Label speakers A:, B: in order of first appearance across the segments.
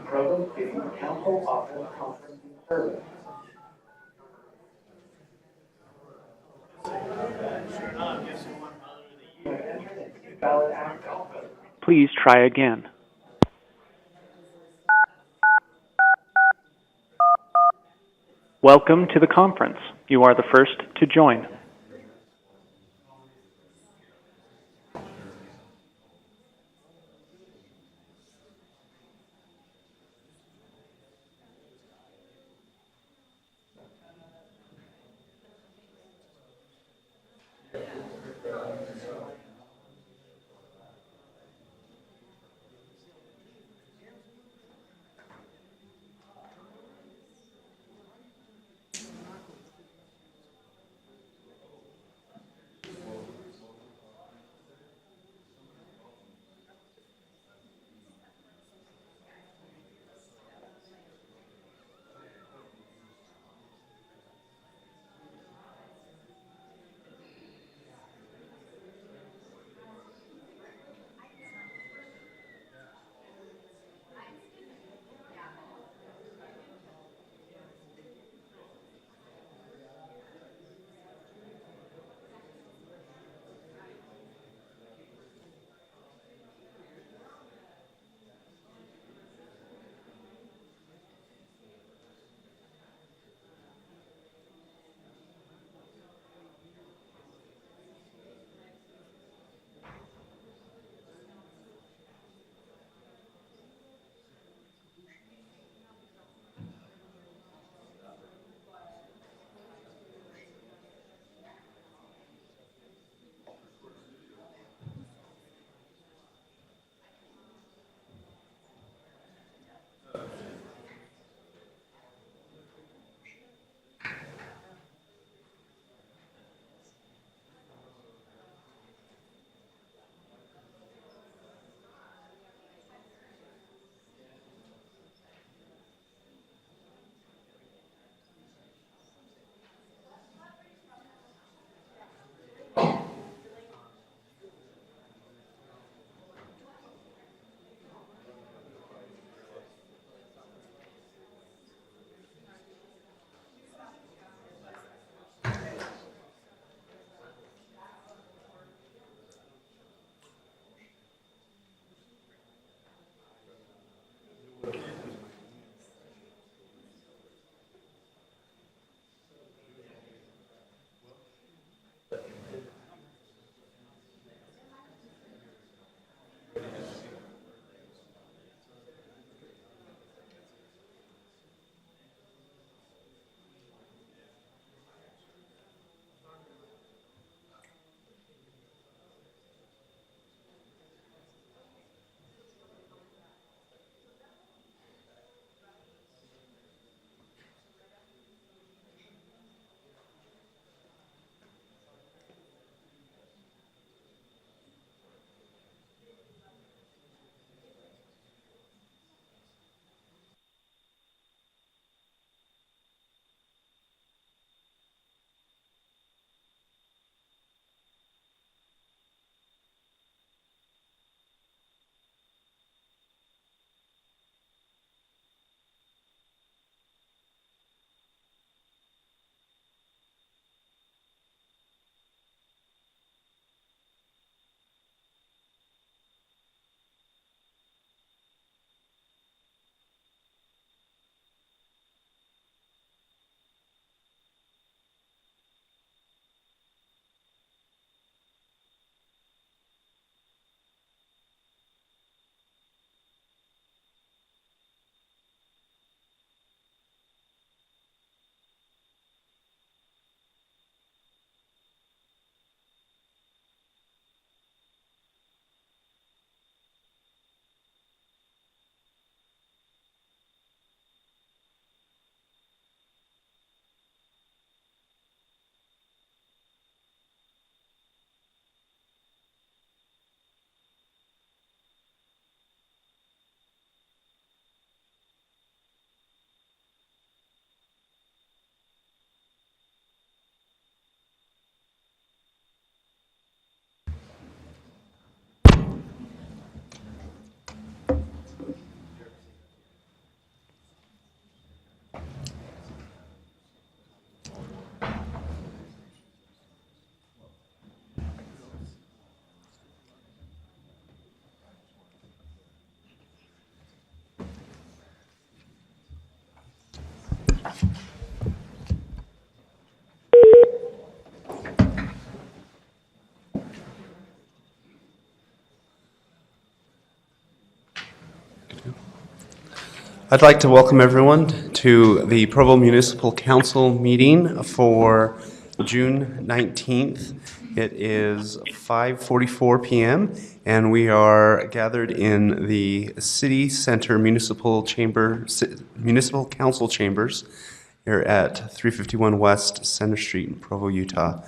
A: Provo City Council Office Conferencing Service. Valid access.
B: Please try again. Welcome to the conference. You are the first to join.
C: I'd like to welcome everyone to the Provo Municipal Council meeting for June 19th. It is 5:44 p.m. and we are gathered in the City Center Municipal Council Chambers here at 351 West Center Street in Provo, Utah.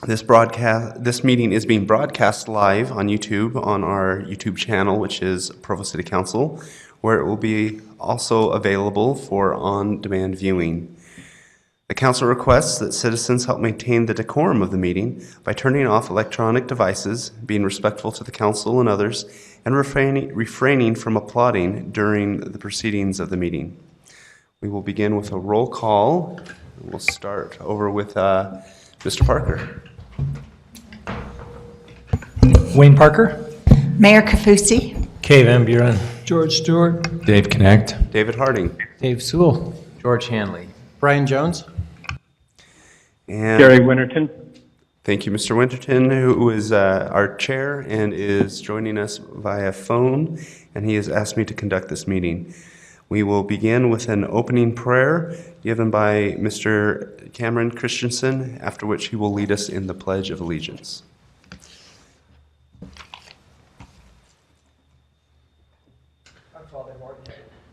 C: This meeting is being broadcast live on YouTube on our YouTube channel, which is Provo City Council, where it will be also available for on-demand viewing. The council requests that citizens help maintain the decorum of the meeting by turning off electronic devices, being respectful to the council and others, and refraining from applauding during the proceedings of the meeting. We will begin with a roll call. We'll start over with Mr. Parker.
D: Wayne Parker.
E: Mayor Kafusi.
D: Kay Van Buren.
F: George Stewart.
D: Dave Connect.
C: David Harding.
F: Dave Sewell.
G: George Hanley.
F: Brian Jones.
C: And
B: Gary Winterton.
C: thank you, Mr. Winterton, who is our chair and is joining us via phone, and he has asked me to conduct this meeting. We will begin with an opening prayer given by Mr. Cameron Christensen, after which he will lead us in the Pledge of Allegiance.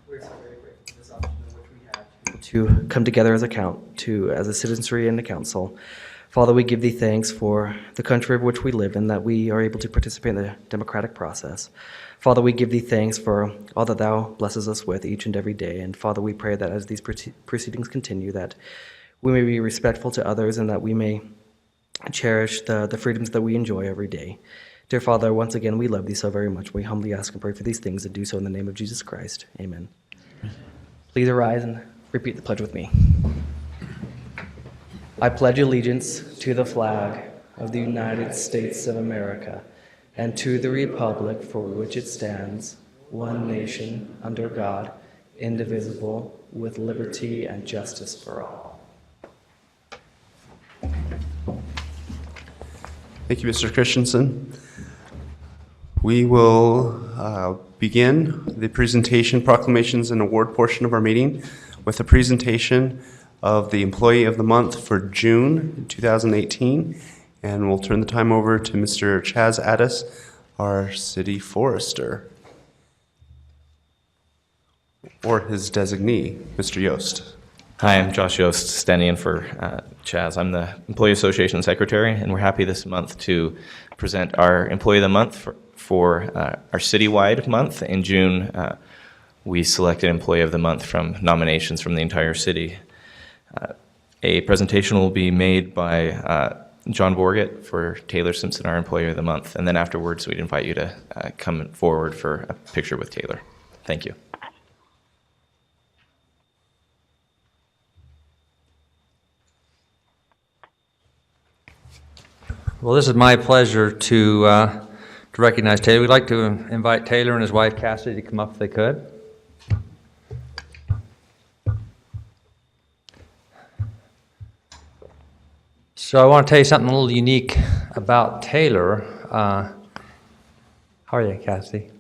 G: We're so very grateful for this opportunity which we have to come together as a citizenry and a council. Father, we give thee thanks for the country of which we live in, that we are able to participate in the democratic process. Father, we give thee thanks for all that thou blesses us with each and every day. And Father, we pray that as these proceedings continue, that we may be respectful to others and that we may cherish the freedoms that we enjoy every day. Dear Father, once again, we love thee so very much. We humbly ask and pray for these things and do so in the name of Jesus Christ. Amen. Please arise and repeat the pledge with me. I pledge allegiance to the flag of the United States of America and to the republic for which it stands, one nation, under God, indivisible, with liberty and justice for all.
C: Thank you, Mr. Christensen. We will begin the presentation, proclamations, and award portion of our meeting with a presentation of the Employee of the Month for June 2018. And we'll turn the time over to Mr. Chaz Addis, our City Forester, or his designee, Mr. Yost.
H: Hi, I'm Josh Yost, standing in for Chaz. I'm the Employee Association Secretary, and we're happy this month to present our Employee of the Month for our citywide month. In June, we selected Employee of the Month from nominations from the entire city. A presentation will be made by John Borgett for Taylor Simpson, our Employee of the Month, and then afterwards we'd invite you to come forward for a picture with Taylor. Thank you.
I: Well, this is my pleasure to recognize Taylor. We'd like to invite Taylor and his wife Cassidy to come up if they could. So I want to tell you something a little unique about Taylor. How are you, Cassidy?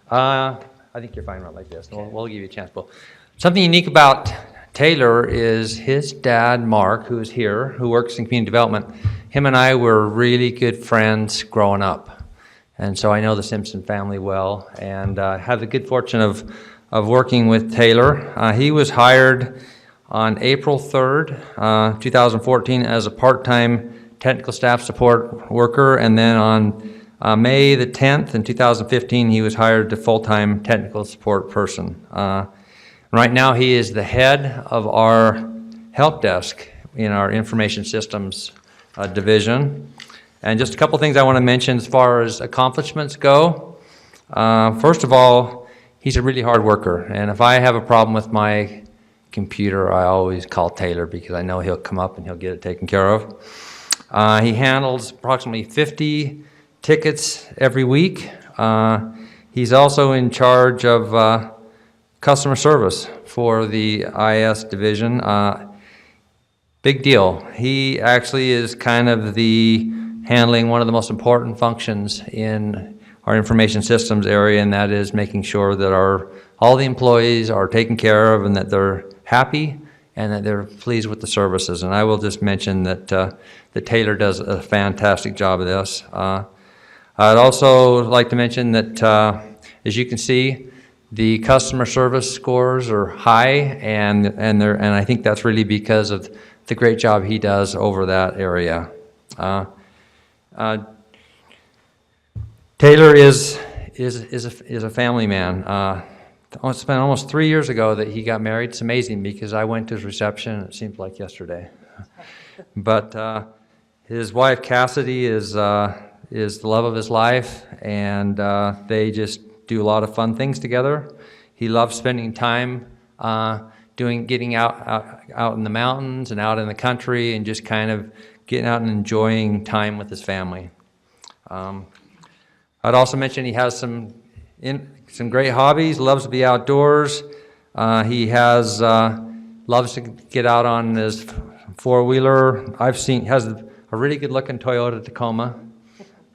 I: I think you're fine right like this. We'll give you a chance. Well, something unique about Taylor is his dad, Mark, who is here, who works in community development. Him and I were really good friends growing up. And so I know the Simpson family well and have the good fortune of working with Taylor. He was hired on April 3rd, 2014 as a part-time technical staff support worker, and then on May the 10th in 2015 he was hired to full-time technical support person. Right now he is the head of our help desk in our information systems division. And just a couple things I want to mention as far as accomplishments go. First of all, he's a really hard worker, and if I have a problem with my computer, I always call Taylor because I know he'll come up and he'll get it taken care of. He handles approximately 50 tickets every week. He's also in charge of customer service for the IS division. Big deal. He actually is kind of handling one of the most important functions in our information systems area, and that is making sure that all the employees are taken care of and that they're happy and that they're pleased with the services. And I will just mention that that Taylor does a fantastic job of this. I'd also like to mention that, as you can see, the customer service scores are high, and I think that's really because of the great job he does over that area. Taylor is a family man. It's been almost 3 years ago that he got married. It's amazing because I went to his reception, and it seems like yesterday. But his wife Cassidy is the love of his life, and they just do a lot of fun things together. He loves spending time getting out in the mountains and out in the country, and just kind of getting out and enjoying time with his family. I'd also mention he has some great hobbies. Loves to be outdoors. He loves to get out on his four-wheeler. Has a really good-looking Toyota Tacoma.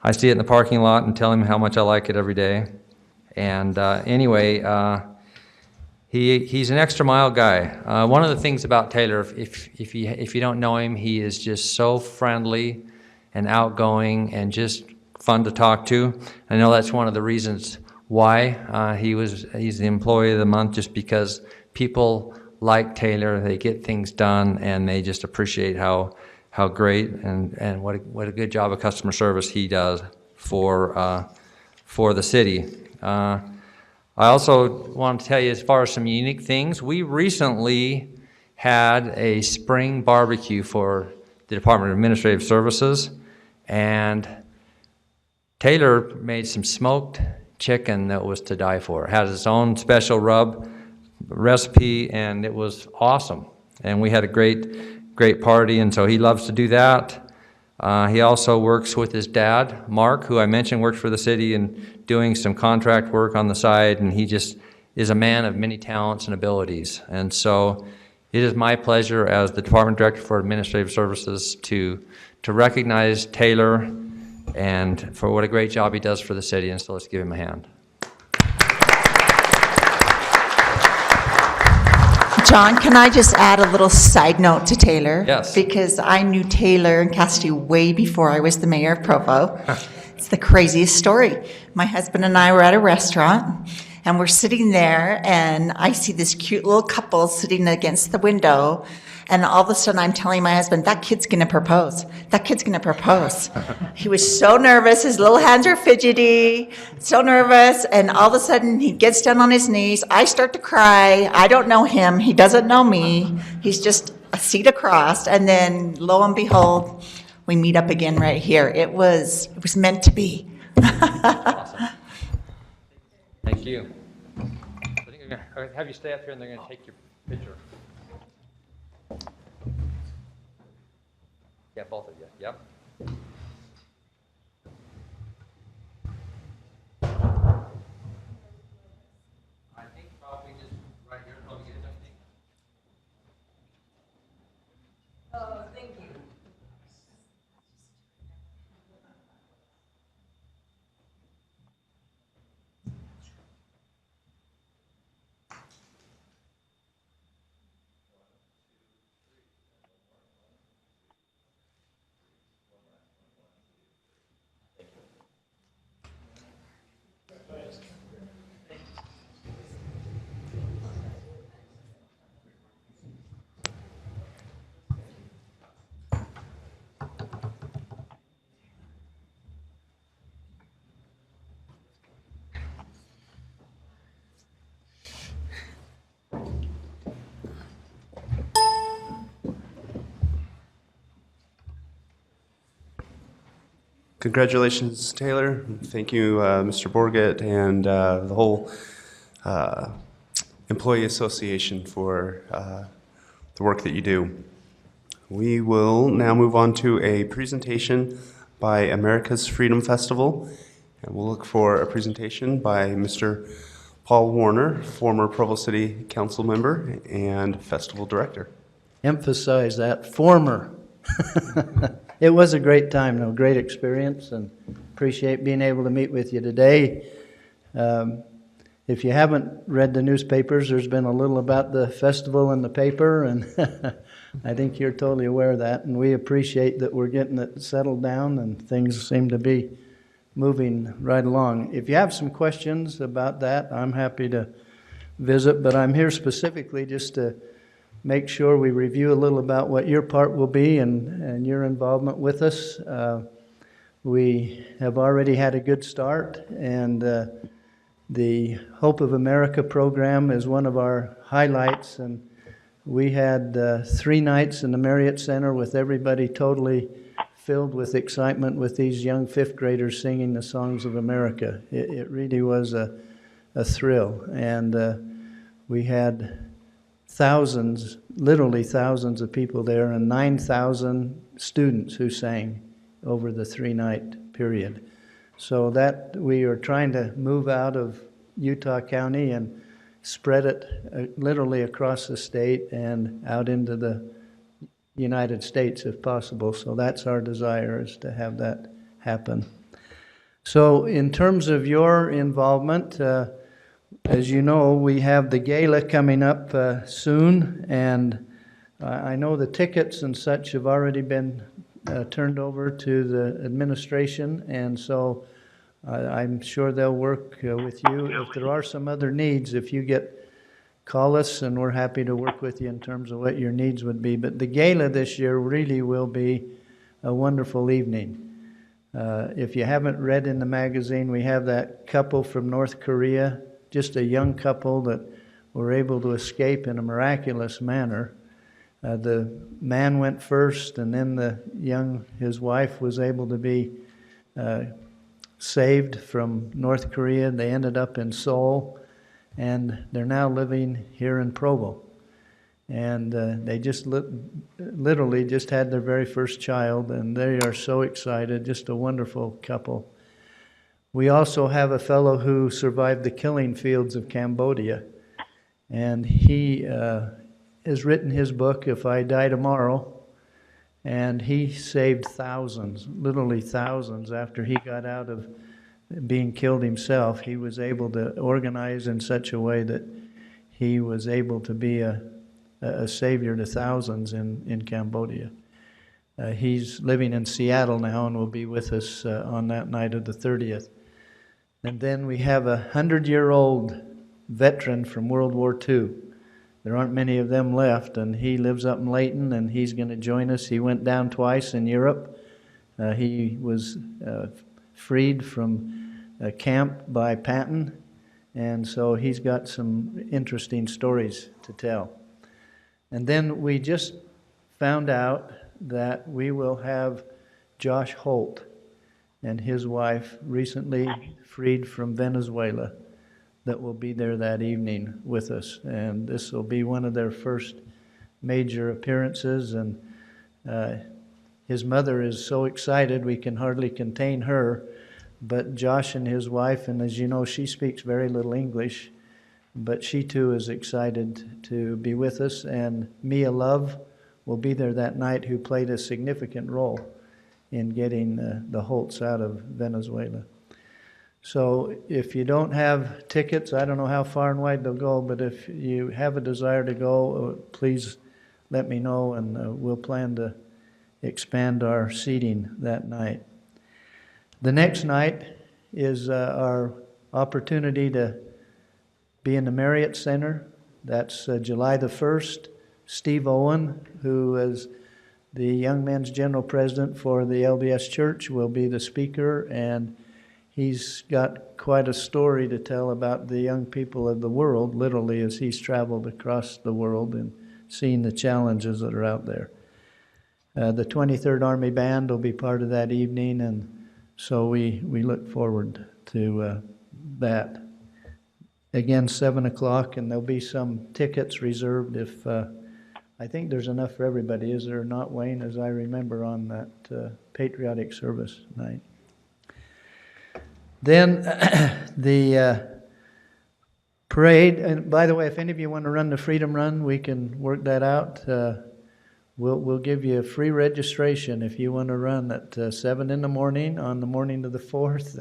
I: I see it in the parking lot and tell him how much I like it every day. And anyway, he's an extra mile guy. One of the things about Taylor, if you don't know him, he is just so friendly and outgoing and just fun to talk to. I know that's one of the reasons why he's the employee of the month, just because people like Taylor. They get things done, and they just appreciate how great and what a good job of customer service he does for the city. I also want to tell you, as far as some unique things, we recently had a spring barbecue for the Department of Administrative Services, and Taylor made some smoked chicken that was to die for. It has its own special rub recipe, and it was awesome. And we had a great party, and so he loves to do that. He also works with his dad, Mark, who I mentioned works for the city and doing some contract work on the side, and he just is a man of many talents and abilities. And so it is my pleasure as the Department Director for Administrative Services to recognize Taylor and for what a great job he does for the city, and so let's give him a hand.
E: John, can I just add a little side note to Taylor?
I: Yes.
E: Because I knew Taylor and Cassidy way before I was the mayor of Provo. It's the craziest story. My husband and I were at a restaurant, and we're sitting there, and I see this cute little couple sitting against the window, and all of a sudden I'm telling my husband, that kid's going to propose. That kid's going to propose. He was so nervous. His little hands were fidgety, so nervous. And all of a sudden he gets down on his knees. I start to cry. I don't know him. He doesn't know me. He's just a seat across. And then lo and behold, we meet up again right here. It was meant to be.
I: Awesome. Thank you. I think I'm going to have you stay up here, and they're going to take your picture. Yeah, both of you. Yep. I think probably just right here. Probably get it done.
E: Oh, thank you.
C: Congratulations, Taylor. Thank you, Mr. Borgett, and the whole Employee Association for the work that you do. We will now move on to a presentation by America's Freedom Festival, and we'll look for a presentation by Mr. Paul Warner, former Provo City Council member and festival director.
J: Emphasize that, former. It was a great time, though, great experience, and appreciate being able to meet with you today. If you haven't read the newspapers, there's been a little about the festival in the paper, and I think you're totally aware of that, and we appreciate that we're getting it settled down and things seem to be moving right along. If you have some questions about that, I'm happy to visit, but I'm here specifically just to make sure we review a little about what your part will be and your involvement with us. We have already had a good start, and the Hope of America program is one of our highlights, and we had 3 nights in the Marriott Center with everybody totally filled with excitement with these young 5th graders singing the songs of America. It really was a thrill, and we had thousands, literally thousands of people there, and 9,000 students who sang over the 3-night period. So that we are trying to move out of Utah County and spread it literally across the state and out into the United States if possible. So that's our desire, is to have that happen. So in terms of your involvement, as you know, we have the gala coming up soon, and I know the tickets and such have already been turned over to the administration, and so I'm sure they'll work with you. If there are some other needs, if you call us, and we're happy to work with you in terms of what your needs would be. But the gala this year really will be a wonderful evening. If you haven't read in the magazine, we have that couple from North Korea, just a young couple that were able to escape in a miraculous manner. The man went first, and then his wife was able to be saved from North Korea. They ended up in Seoul, and they're now living here in Provo. And they just literally just had their very first child, and they are so excited, just a wonderful couple. We also have a fellow who survived the killing fields of Cambodia, and he has written his book, If I Die Tomorrow, and he saved thousands, literally thousands, after he got out of being killed himself. He was able to organize in such a way that he was able to be a savior to thousands in Cambodia. He's living in Seattle now and will be with us on that night of the 30th. And then we have a 100-year-old veteran from World War II. There aren't many of them left, and he lives up in Layton, and he's going to join us. He went down twice in Europe. He was freed from camp by Patton, and so he's got some interesting stories to tell. And then we just found out that we will have Josh Holt and his wife, recently freed from Venezuela, that will be there that evening with us. And this will be one of their first major appearances. And his mother is so excited we can hardly contain her. But Josh and his wife, and as you know, she speaks very little English, but she too is excited to be with us. And Mia Love will be there that night, who played a significant role in getting the Holts out of Venezuela. So if you don't have tickets, I don't know how far and wide they'll go, but if you have a desire to go, please let me know, and we'll plan to expand our seating that night. The next night is our opportunity to be in the Marriott Center. That's July the 1st. Steve Owen, who is the Young Men's General President for the LDS Church, will be the speaker, and he's got quite a story to tell about the young people of the world, literally, as he's traveled across the world and seen the challenges that are out there. The 23rd Army Band will be part of that evening, and so we look forward to that. Again, 7 o'clock, and there'll be some tickets reserved if I think there's enough for everybody, is there not, Wayne, as I remember on that patriotic service night. Then the parade, and by the way, if any of you want to run the Freedom Run, we can work that out. we'll give you a free registration if you want to run at 7 in the morning on the morning of the 4th.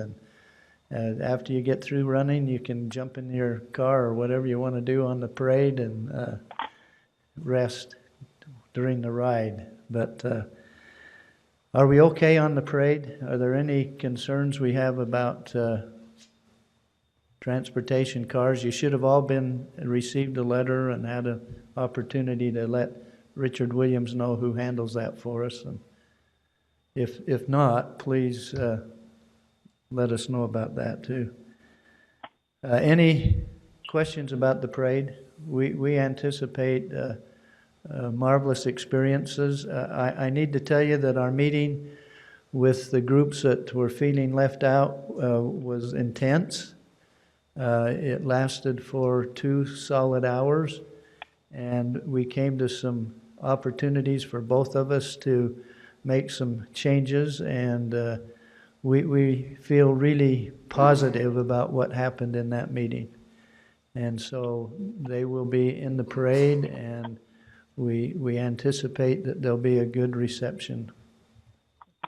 J: And after you get through running, you can jump in your car or whatever you want to do on the parade and rest during the ride. But are we okay on the parade? Are there any concerns we have about transportation cars? You should have all received a letter and had an opportunity to let Richard Williams know, who handles that for us. And if not, please let us know about that too. Any questions about the parade? We anticipate marvelous experiences. I need to tell you that our meeting with the groups that were feeling left out was intense. It lasted for 2 solid hours, and we came to some opportunities for both of us to make some changes, and we feel really positive about what happened in that meeting. And so they will be in the parade, and we anticipate that there'll be a good reception.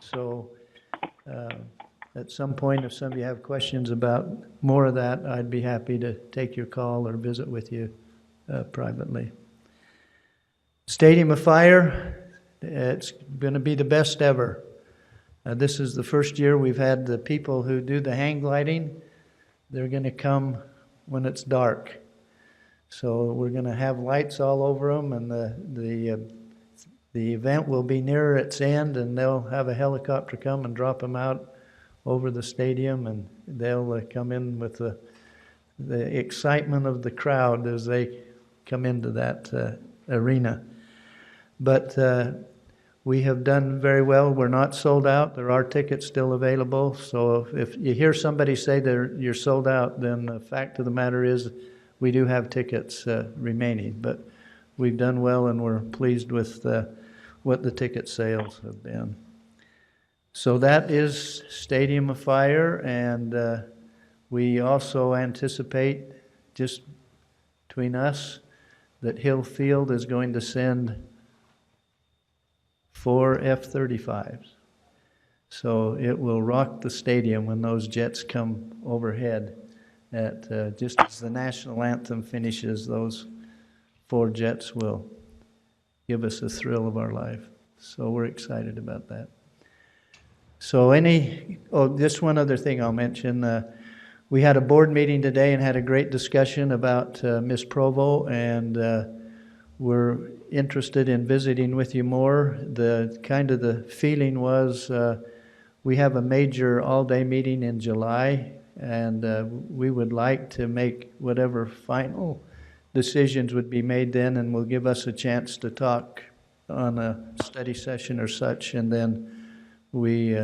J: So at some point, if some of you have questions about more of that, I'd be happy to take your call or visit with you privately. Stadium of Fire, it's going to be the best ever. This is the first year we've had the people who do the hang gliding. They're going to come when it's dark. So we're going to have lights all over them, and the event will be near its end, and they'll have a helicopter come and drop them out over the stadium, and they'll come in with the excitement of the crowd as they come into that arena. But we have done very well. We're not sold out. There are tickets still available. So if you hear somebody say you're sold out, then the fact of the matter is we do have tickets remaining. But we've done well, and we're pleased with what the ticket sales have been. So that is Stadium of Fire, and we also anticipate, just between us, that Hill Field is going to send 4 F-35s. So it will rock the stadium when those jets come overhead. Just as the national anthem finishes, those 4 jets will give us a thrill of our life. So we're excited about that. So just one other thing I'll mention. We had a board meeting today and had a great discussion about Miss Provo, and we're interested in visiting with you more. The feeling was we have a major all-day meeting in July, and we would like to make whatever final decisions would be made then, and will give us a chance to talk on a study session or such, and then we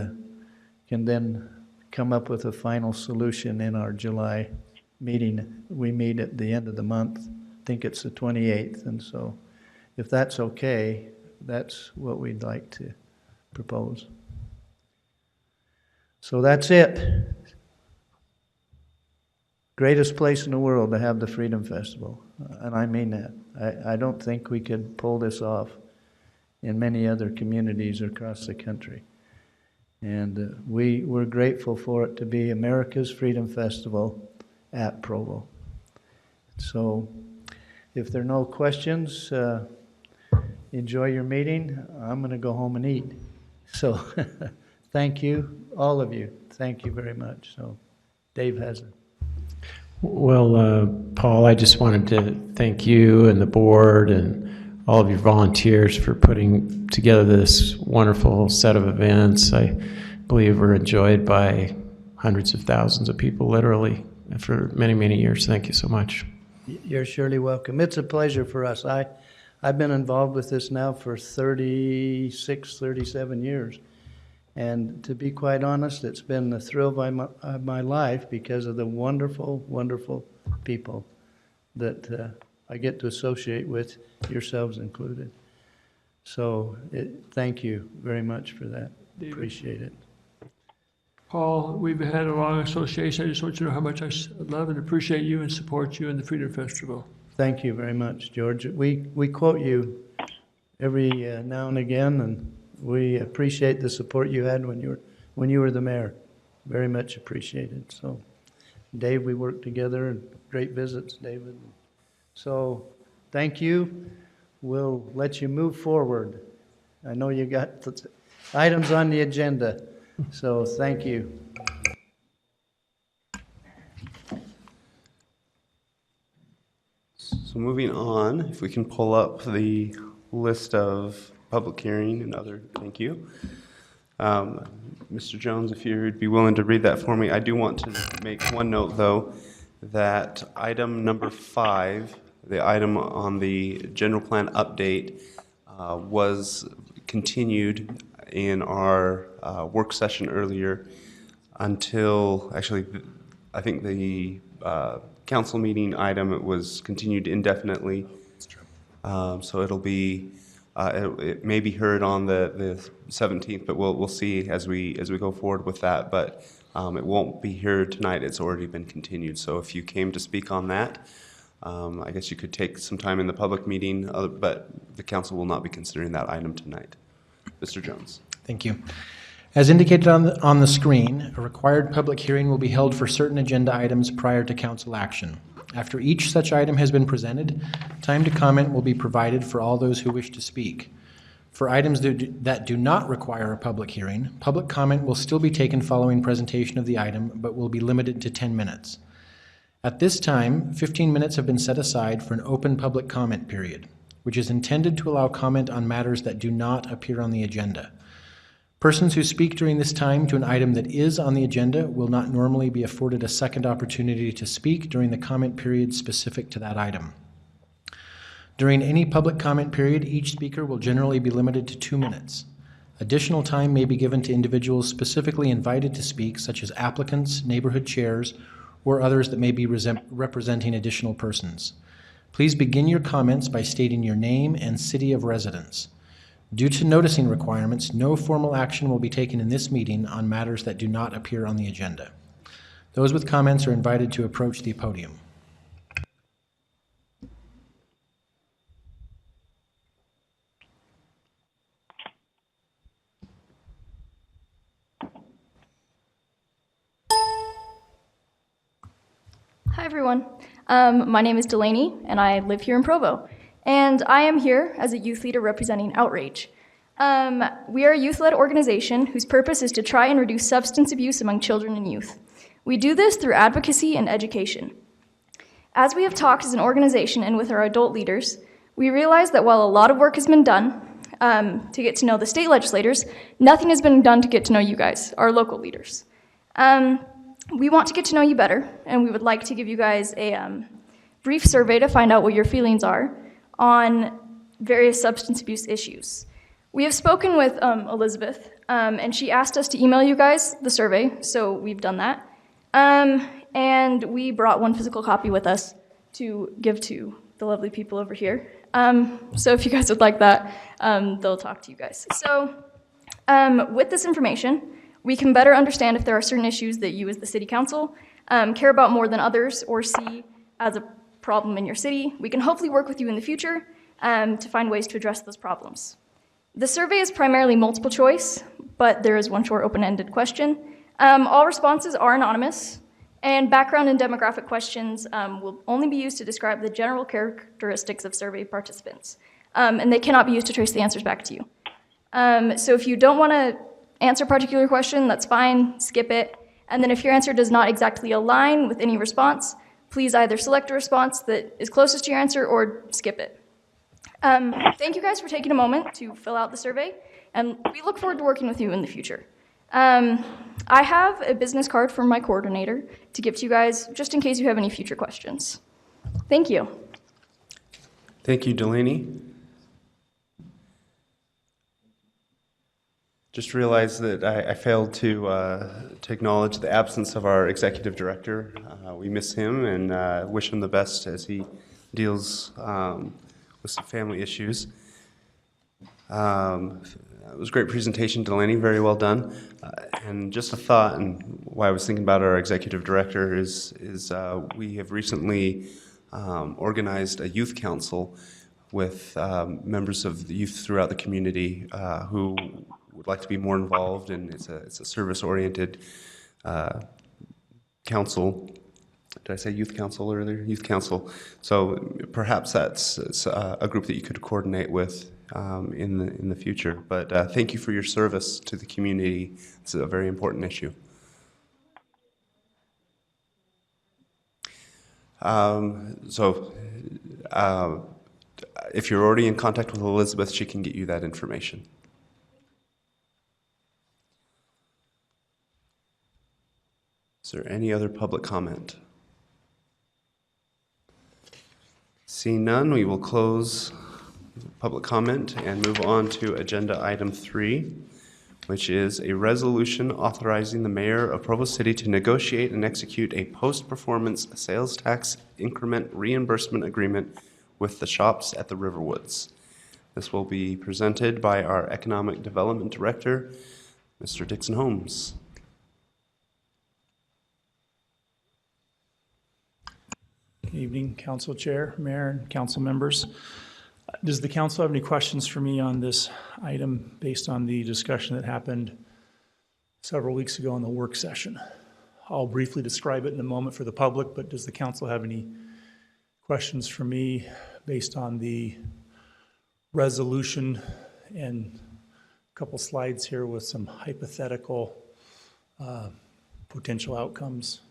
J: can then come up with a final solution in our July meeting. We meet at the end of the month. I think it's the 28th, and so if that's okay, that's what we'd like to propose. So that's it. Greatest place in the world to have the Freedom Festival, and I mean that. I don't think we could pull this off in many other communities across the country. And we're grateful for it to be America's Freedom Festival at Provo. So if there are no questions, enjoy your meeting. I'm going to go home and eat. So thank you, all of you. Thank you very much. So Dave has it.
K: Well, Paul, I just wanted to thank you and the board and all of your volunteers for putting together this wonderful set of events. I believe were enjoyed by hundreds of thousands of people, literally, for many, many years. Thank you so much.
J: You're surely welcome. It's a pleasure for us. I've been involved with this now for 36, 37 years. And to be quite honest, it's been the thrill of my life because of the wonderful, wonderful people that I get to associate with, yourselves included. So thank you very much for that.
L: David.
J: Appreciate it.
L: Paul, we've had a long association. I just want you to know how much I love and appreciate you and support you in the Freedom Festival.
J: Thank you very much, George. We quote you every now and again, and we appreciate the support you had when you were the mayor. Very much appreciated. So, Dave, we worked together, and great visits, David. So, thank you. We'll let you move forward. I know you got items on the agenda, so thank you.
C: So moving on, if we can pull up the list of public hearing and other, thank you. Mr. Jones, if you'd be willing to read that for me. I do want to make one note, though, that item number 5, the item on the general plan update, was continued in our work session earlier until, actually, I think the council meeting item, it was continued indefinitely. That's true. So it'll be, it may be heard on the 17th, but we'll see as we go forward with that. But it won't be heard tonight. It's already been continued. So if you came to speak on that, I guess you could take some time in the public meeting, but the council will not be considering that item tonight. Mr. Jones.
M: Thank you. As indicated on the screen, a required public hearing will be held for certain agenda items prior to council action. After each such item has been presented, time to comment will be provided for all those who wish to speak. For items that do not require a public hearing, public comment will still be taken following presentation of the item, but will be limited to 10 minutes. At this time, 15 minutes have been set aside for an open public comment period, which is intended to allow comment on matters that do not appear on the agenda. Persons who speak during this time to an item that is on the agenda will not normally be afforded a second opportunity to speak during the comment period specific to that item. During any public comment period, each speaker will generally be limited to 2 minutes. Additional time may be given to individuals specifically invited to speak, such as applicants, neighborhood chairs, or others that may be representing additional persons. Please begin your comments by stating your name and city of residence. Due to noticing requirements, no formal action will be taken in this meeting on matters that do not appear on the agenda. Those with comments are invited to approach the podium.
N: Hi everyone, my name is Delaney and I live here in Provo. And I am here as a youth leader representing Outrage. We are a youth-led organization whose purpose is to try and reduce substance abuse among children and youth. We do this through advocacy and education. As we have talked as an organization and with our adult leaders, we realize that while a lot of work has been done to get to know the state legislators, nothing has been done to get to know you guys, our local leaders. We want to get to know you better, and we would like to give you guys a brief survey to find out what your feelings are on various substance abuse issues. We have spoken with Elizabeth, and she asked us to email you guys the survey, so we've done that. And we brought one physical copy with us to give to the lovely people over here. So if you guys would like that, they'll talk to you guys. So with this information, we can better understand if there are certain issues that you as the city council care about more than others or see as a problem in your city. We can hopefully work with you in the future to find ways to address those problems. The survey is primarily multiple choice, but there is one short open-ended question. All responses are anonymous, and background and demographic questions will only be used to describe the general characteristics of survey participants, and they cannot be used to trace the answers back to you. So if you don't want to answer a particular question, that's fine, skip it. And then if your answer does not exactly align with any response, please either select a response that is closest to your answer or skip it. Thank you guys for taking a moment to fill out the survey, and we look forward to working with you in the future. I have a business card from my coordinator to give to you guys just in case you have any future questions. Thank you.
C: Thank you, Delaney. Just realized that I failed to acknowledge the absence of our executive director. We miss him and wish him the best as he deals with some family issues. It was a great presentation, Delaney, very well done. And just a thought, and why I was thinking about our executive director is we have recently organized a youth council with members of the youth throughout the community who would like to be more involved, and it's a service-oriented council. Did I say youth council earlier? Youth council. So perhaps that's a group that you could coordinate with in the future. But thank you for your service to the community. It's a very important issue. If you're already in contact with Elizabeth, she can get you that information. Is there any other public comment? Seeing none, we will close public comment and move on to agenda item 3, which is a resolution authorizing the Mayor of Provo City to negotiate and execute a post-performance sales tax increment reimbursement agreement with the shops at the Riverwoods. This will be presented by our Economic Development Director, Mr. Dixon Holmes.
O: Good evening, Council Chair, Mayor, and Council members. Does the Council have any questions for me on this item based on the discussion that happened several weeks ago in the work session? I'll briefly describe it in a moment for the public, but does the Council have any questions for me based on the resolution and a couple slides here with some hypothetical potential outcomes?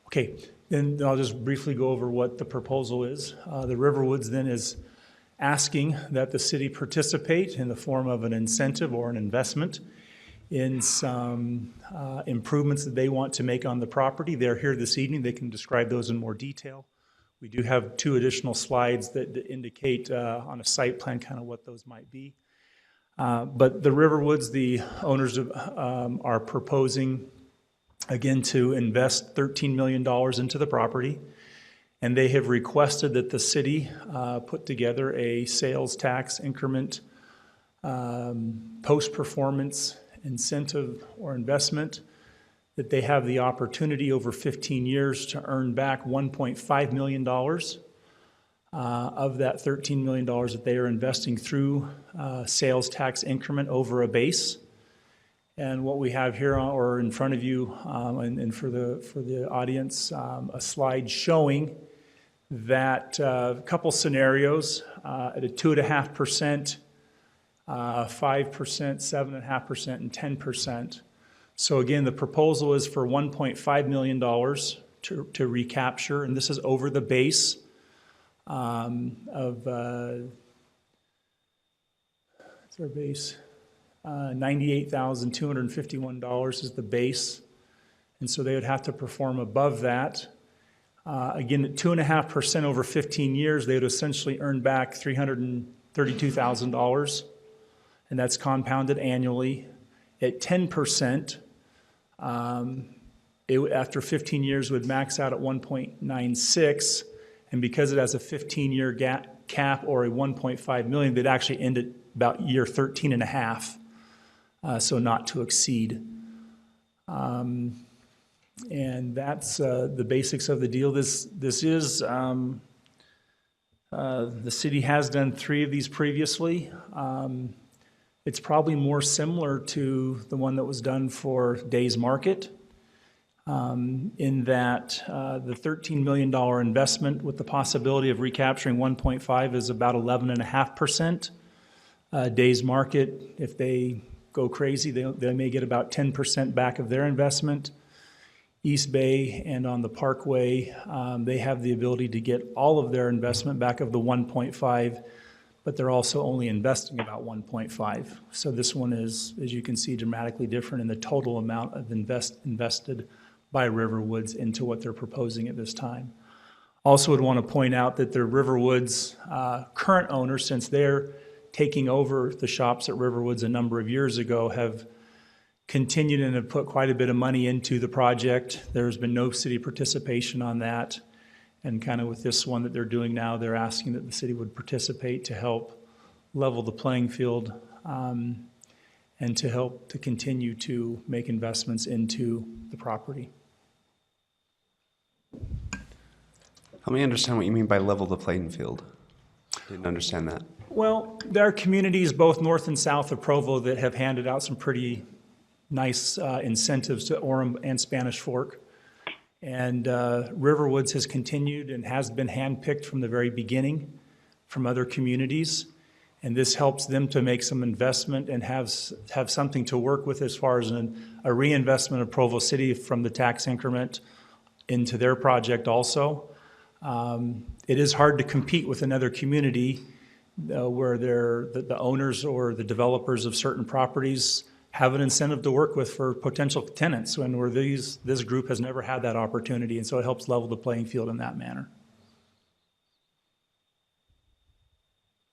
O: Okay, then I'll just briefly go over what the proposal is. The Riverwoods then is asking that the city participate in the form of an incentive or an investment in some improvements that they want to make on the property. They're here this evening. They can describe those in more detail. We do have 2 additional slides that indicate on a site plan kind of what those might be. But the Riverwoods, the owners are proposing again to invest $13 million into the property, and they have requested that the city put together a sales tax increment post-performance incentive or investment that they have the opportunity over 15 years to earn back $1.5 million of that $13 million that they are investing through sales tax increment over a base. And what we have here or in front of you and for the audience, a slide showing that a couple scenarios at a 2.5%, 5%, 7.5%, and 10%. So again, the proposal is for $1.5 million to recapture, and this is over the base of what's our base? $98,251 is the base, and so they would have to perform above that. Again, at 2.5% over 15 years, they would essentially earn back $332,000, and that's compounded annually. At 10%, after 15 years would max out at 1.96, and because it has a 15-year cap or a 1.5 million, they'd actually end at about year 13 and a half, so not to exceed. And that's the basics of the deal. This is, the city has done 3 of these previously. It's probably more similar to the one that was done for Days Market, in that the $13 million investment with the possibility of recapturing 1.5 is about 11.5%. Days Market, if they go crazy, they may get about 10% back of their investment. East Bay and on the Parkway, they have the ability to get all of their investment back of the 1.5, but they're also only investing about 1.5. So this one is, as you can see, dramatically different in the total amount of invested by Riverwoods into what they're proposing at this time. Also would want to point out that the Riverwoods current owners, since they're taking over the shops at Riverwoods a number of years ago, have continued and have put quite a bit of money into the project. There's been no city participation on that. And kind of with this one that they're doing now, they're asking that the city would participate to help level the playing field and to help to continue to make investments into the property.
C: Help me understand what you mean by level the playing field. Didn't understand that.
O: Well, there are communities both north and south of Provo that have handed out some pretty nice incentives to Orem and Spanish Fork. And Riverwoods has continued and has been handpicked from the very beginning from other communities. And this helps them to make some investment and have something to work with as far as a reinvestment of Provo City from the tax increment into their project also. It is hard to compete with another community where the owners or the developers of certain properties have an incentive to work with for potential tenants, and where this group has never had that opportunity, and so it helps level the playing field in that manner.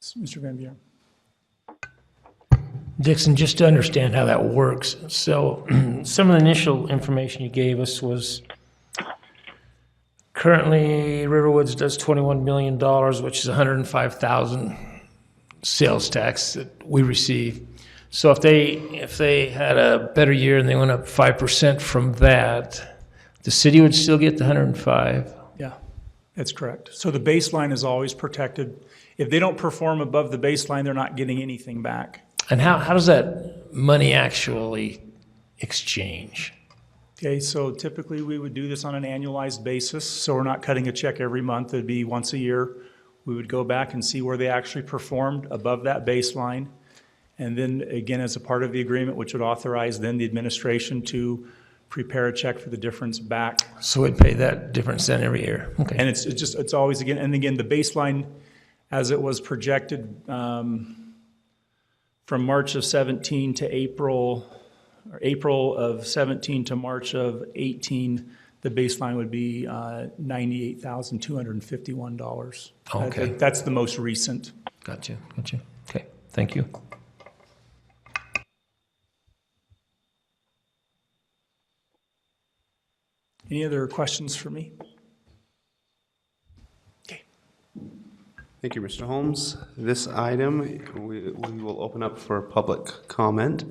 O: Mr. Van Buren.
P: Dixon, just to understand how that works, so some of the initial information you gave us was currently Riverwoods does $21 million, which is $105,000 sales tax that we receive. So if they had a better year and they went up 5% from that, the city would still get the 105.
O: Yeah, that's correct. So the baseline is always protected. If they don't perform above the baseline, they're not getting anything back.
P: And how does that money actually exchange?
O: Okay, so typically we would do this on an annualized basis, so we're not cutting a check every month. It'd be once a year. We would go back and see where they actually performed above that baseline. And then again, as a part of the agreement, which would authorize then the administration to prepare a check for the difference back.
P: So we'd pay that difference then every year. Okay.
O: And it's always again, and again, the baseline as it was projected from March of 17 to April of 17 to March of 18, the baseline would be $98,251.
P: Okay.
O: That's the most recent.
P: Gotcha. Okay, thank you.
O: Any other questions for me? Okay.
C: Thank you, Mr. Holmes. This item, we will open up for public comment.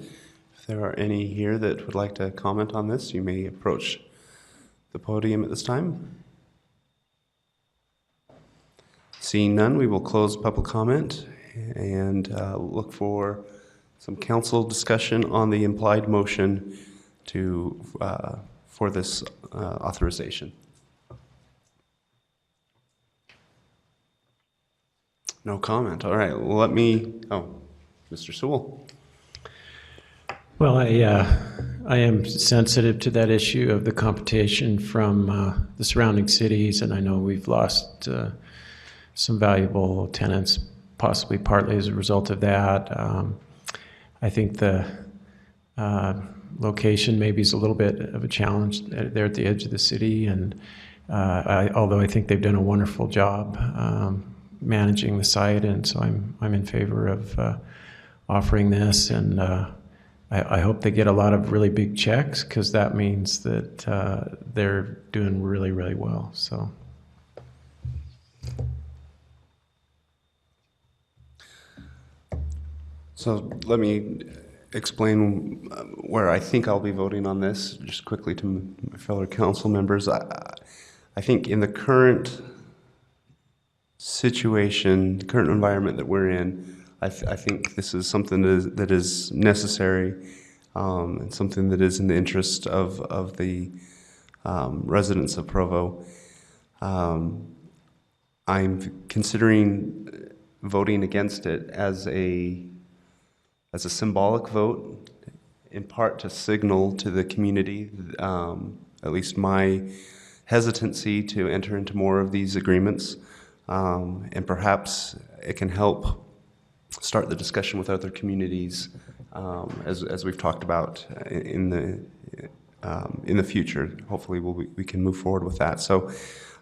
C: If there are any here that would like to comment on this, you may approach the podium at this time. Seeing none, we will close public comment and look for some council discussion on the implied motion for this authorization. No comment. All right. Well, Mr. Sewell.
K: Well, I am sensitive to that issue of the competition from the surrounding cities, and I know we've lost some valuable tenants, possibly partly as a result of that. I think the location maybe is a little bit of a challenge there at the edge of the city, and although I think they've done a wonderful job managing the site, and so I'm in favor of offering this, and I hope they get a lot of really big checks, because that means that they're doing really, really well.
C: So let me explain where I think I'll be voting on this, just quickly to my fellow council members. I think in the current situation, the current environment that we're in, I think this is something that is necessary and something that is in the interest of the residents of Provo. I'm considering voting against it as a symbolic vote, in part to signal to the community, at least my hesitancy to enter into more of these agreements, and perhaps it can help start the discussion with other communities, as we've talked about in the future. Hopefully we can move forward with that. So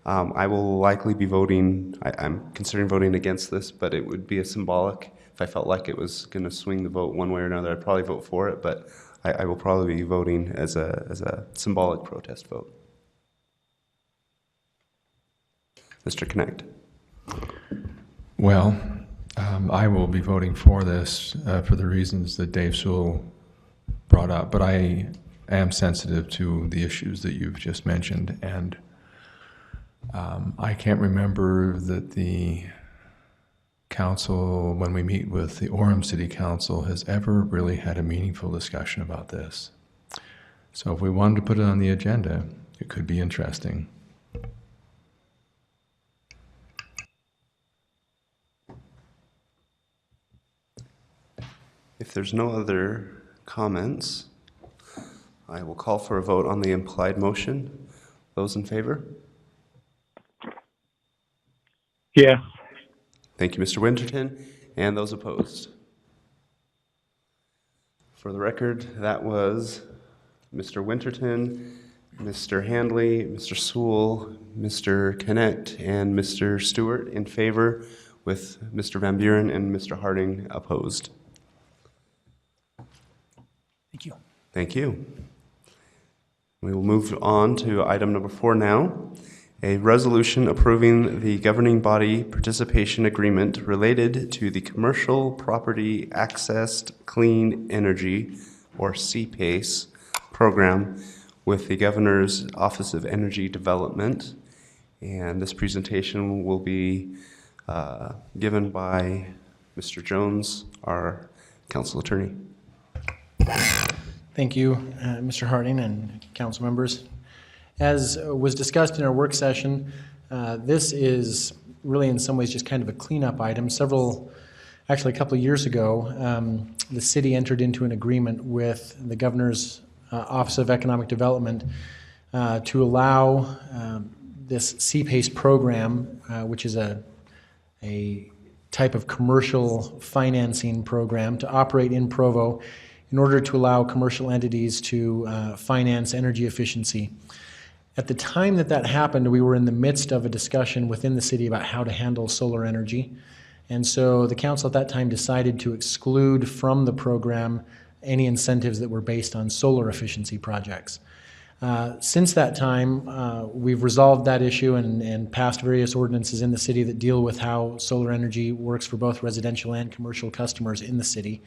C: I will likely be voting, I'm considering voting against this, but it would be a symbolic. If I felt like it was going to swing the vote one way or another, I'd probably vote for it, but I will probably be voting as a symbolic protest vote. Mr. Connect.
Q: Well, I will be voting for this for the reasons that Dave Sewell brought up, but I am sensitive to the issues that you've just mentioned, and I can't remember that the council, when we meet with the Orem City Council, has ever really had a meaningful discussion about this. So if we wanted to put it on the agenda, it could be interesting.
C: If there's no other comments, I will call for a vote on the implied motion. Those in favor?
B: Yes.
C: Thank you, Mr. Winterton. And those opposed? For the record, that was Mr. Winterton, Mr. Handley, Mr. Sewell, Mr. Connect, and Mr. Stewart in favor, with Mr. Van Buren and Mr. Harding opposed.
O: Thank you.
C: Thank you. We will move on to item number 4 now. A resolution approving the governing body participation agreement related to the Commercial Property Accessed Clean Energy, or CPACE, program with the Governor's Office of Energy Development. And this presentation will be given by Mr. Jones, our council attorney.
M: Thank you, Mr. Harding and council members. As was discussed in our work session, this is really in some ways just kind of a cleanup item. Actually a couple of years ago, the city entered into an agreement with the Governor's Office of Economic Development to allow this CPACE program, which is a type of commercial financing program, to operate in Provo in order to allow commercial entities to finance energy efficiency. At the time that happened, we were in the midst of a discussion within the city about how to handle solar energy. And so the council at that time decided to exclude from the program any incentives that were based on solar efficiency projects. Since that time, we've resolved that issue and passed various ordinances in the city that deal with how solar energy works for both residential and commercial customers in the city.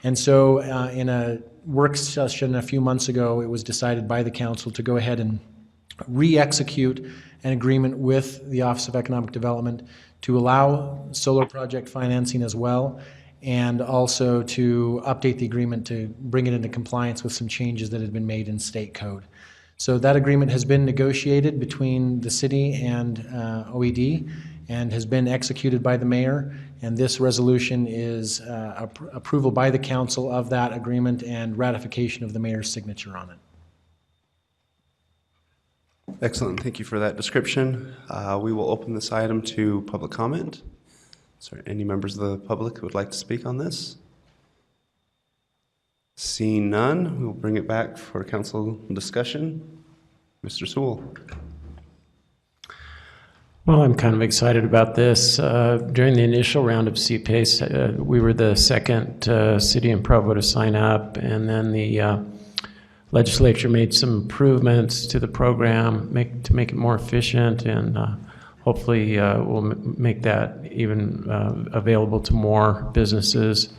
M: And so in a work session a few months ago, it was decided by the council to go ahead and re-execute an agreement with the Office of Economic Development to allow solar project financing as well, and also to update the agreement to bring it into compliance with some changes that had been made in state code. So that agreement has been negotiated between the city and OED and has been executed by the mayor, and this resolution is approval by the council of that agreement and ratification of the mayor's signature on it.
C: Excellent. Thank you for that description. We will open this item to public comment. Is there any members of the public who would like to speak on this? Seeing none, we will bring it back for council discussion. Mr. Sewell.
K: Well, I'm kind of excited about this. During the initial round of CPACE, we were the second city in Provo to sign up, and then the legislature made some improvements to the program to make it more efficient, and hopefully we'll make that even available to more businesses.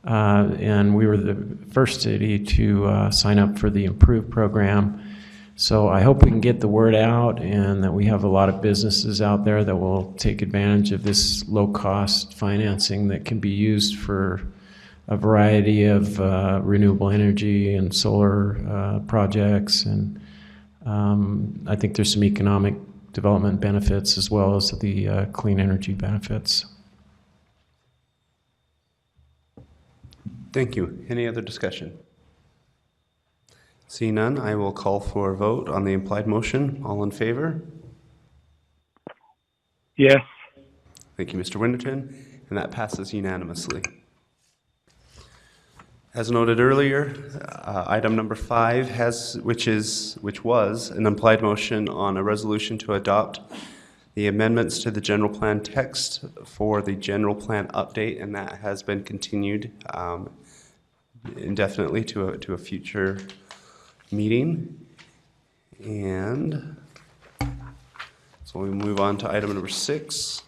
K: And we were the first city to sign up for the improved program. So I hope we can get the word out and that we have a lot of businesses out there that will take advantage of this low-cost financing that can be used for a variety of renewable energy and solar projects. And I think there's some economic development benefits as well as the clean energy benefits.
C: Thank you. Any other discussion? Seeing none, I will call for a vote on the implied motion. All in favor?
B: Yes.
C: Thank you, Mr. Winterton, and that passes unanimously. As noted earlier, item number 5 which was an implied motion on a resolution to adopt the amendments to the general plan text for the general plan update, and that has been continued indefinitely to a future meeting. And so we move on to item number 6.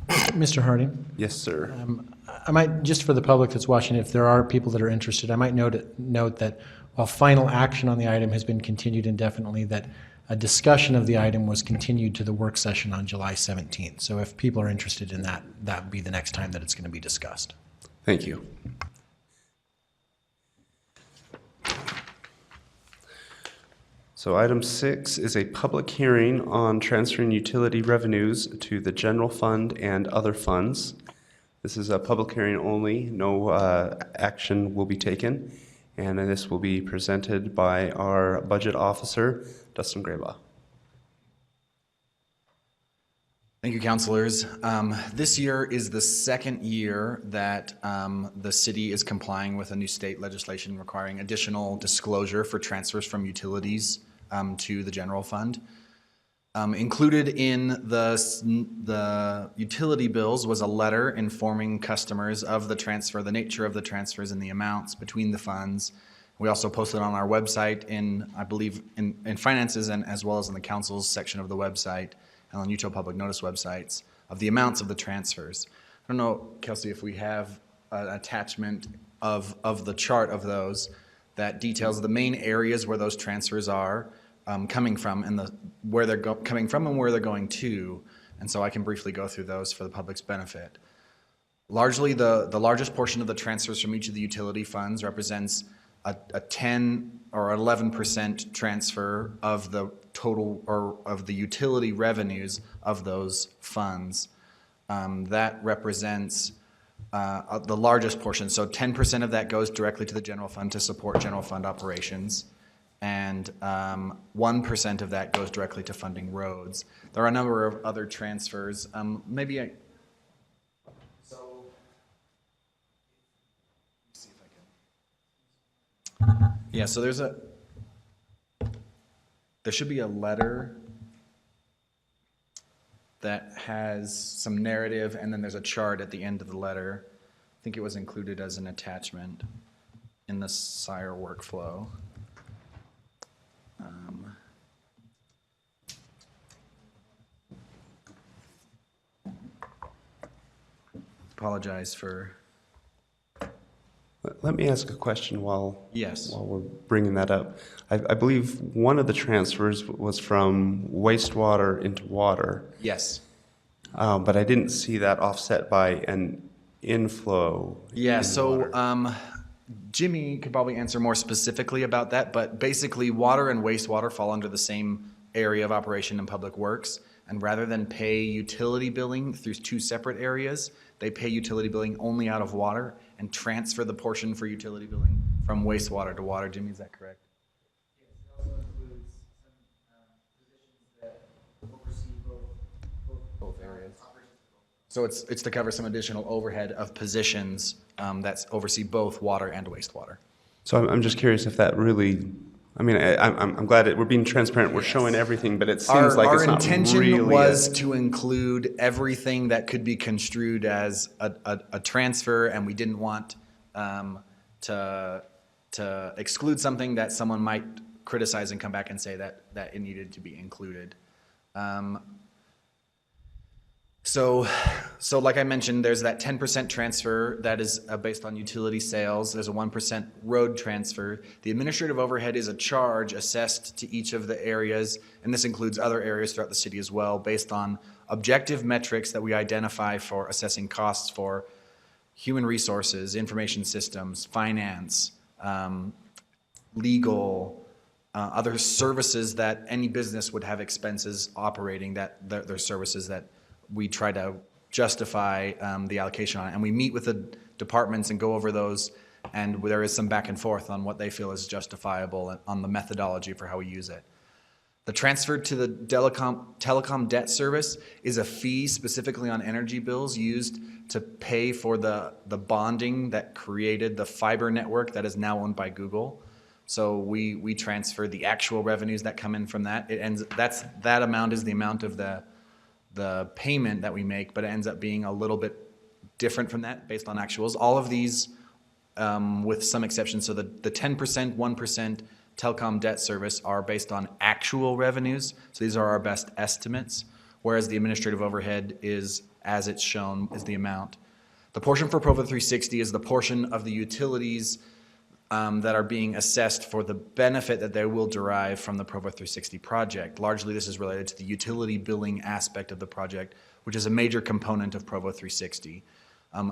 M: Mr. Harding?
C: Yes, sir.
M: I might, just for the public that's watching, if there are people that are interested, I might note that while final action on the item has been continued indefinitely, that A discussion of the item was continued to the work session on July 17th. So if people are interested in that, that would be the next time that it's going to be discussed.
C: Thank you. So item 6 is a public hearing on transferring utility revenues to the general fund and other funds. This is a public hearing only. No action will be taken. And this will be presented by our budget officer, Dustin Graylaw.
R: Thank you, councilors. This year is the second year that the city is complying with a new state legislation requiring additional disclosure for transfers from utilities to the general fund. Included in the utility bills was a letter informing customers of the transfer, the nature of the transfers and the amounts between the funds. We also posted on our website in, I believe, in finances and as well as in the council's section of the website and on Utah Public Notice websites of the amounts of the transfers. I don't know, Kelsey, if we have an attachment of the chart of those that details the main areas where those transfers are coming from and where they're coming from and where they're going to. And so I can briefly go through those for the public's benefit. Largely, the largest portion of the transfers from each of the utility funds represents a 10 or 11% transfer of the total or of the utility revenues of those funds. That represents the largest portion. So 10% of that goes directly to the general fund to support general fund operations. And 1% of that goes directly to funding roads. There are a number of other transfers. Yeah, so there should be a letter that has some narrative, and then there's a chart at the end of the letter. I think it was included as an attachment in the SIRE workflow. Apologize for...
C: Let me ask a question while
R: Yes.
C: while we're bringing that up. I believe one of the transfers was from wastewater into water.
R: Yes.
C: But I didn't see that offset by an inflow.
R: Yeah, so Jimmy could probably answer more specifically about that, but basically water and wastewater fall under the same area of operation in public works, and rather than pay utility billing through two separate areas, they pay utility billing only out of water and transfer the portion for utility billing from wastewater to water. Jimmy, is that correct?
S: Yes, it also includes some positions that oversee both
R: areas. So it's to cover some additional overhead of positions that oversee both water and wastewater.
C: So I'm just curious if that really, I mean, I'm glad we're being transparent, we're showing everything, but it seems like it's not really.
R: Our intention was to include everything that could be construed as a transfer, and we didn't want to exclude something that someone might criticize and come back and say that it needed to be included. So like I mentioned, there's that 10% transfer that is based on utility sales. There's a 1% road transfer. The administrative overhead is a charge assessed to each of the areas, and this includes other areas throughout the city as well, based on objective metrics that we identify for assessing costs for human resources, information systems, finance, legal, other services that any business would have expenses operating, that their services that we try to justify the allocation on it. And we meet with the departments and go over those, and there is some back and forth on what they feel is justifiable and on the methodology for how we use it. The transfer to the telecom debt service is a fee specifically on energy bills used to pay for the bonding that created the fiber network that is now owned by Google. So we transfer the actual revenues that come in from that. That amount is the amount of the payment that we make, but it ends up being a little bit different from that based on actuals. All of these, with some exceptions, so the 10%, 1% telecom debt service are based on actual revenues. So these are our best estimates, whereas the administrative overhead is, as it's shown, is the amount. The portion for Provo 360 is the portion of the utilities that are being assessed for the benefit that they will derive from the Provo 360 project. Largely, this is related to the utility billing aspect of the project, which is a major component of Provo 360,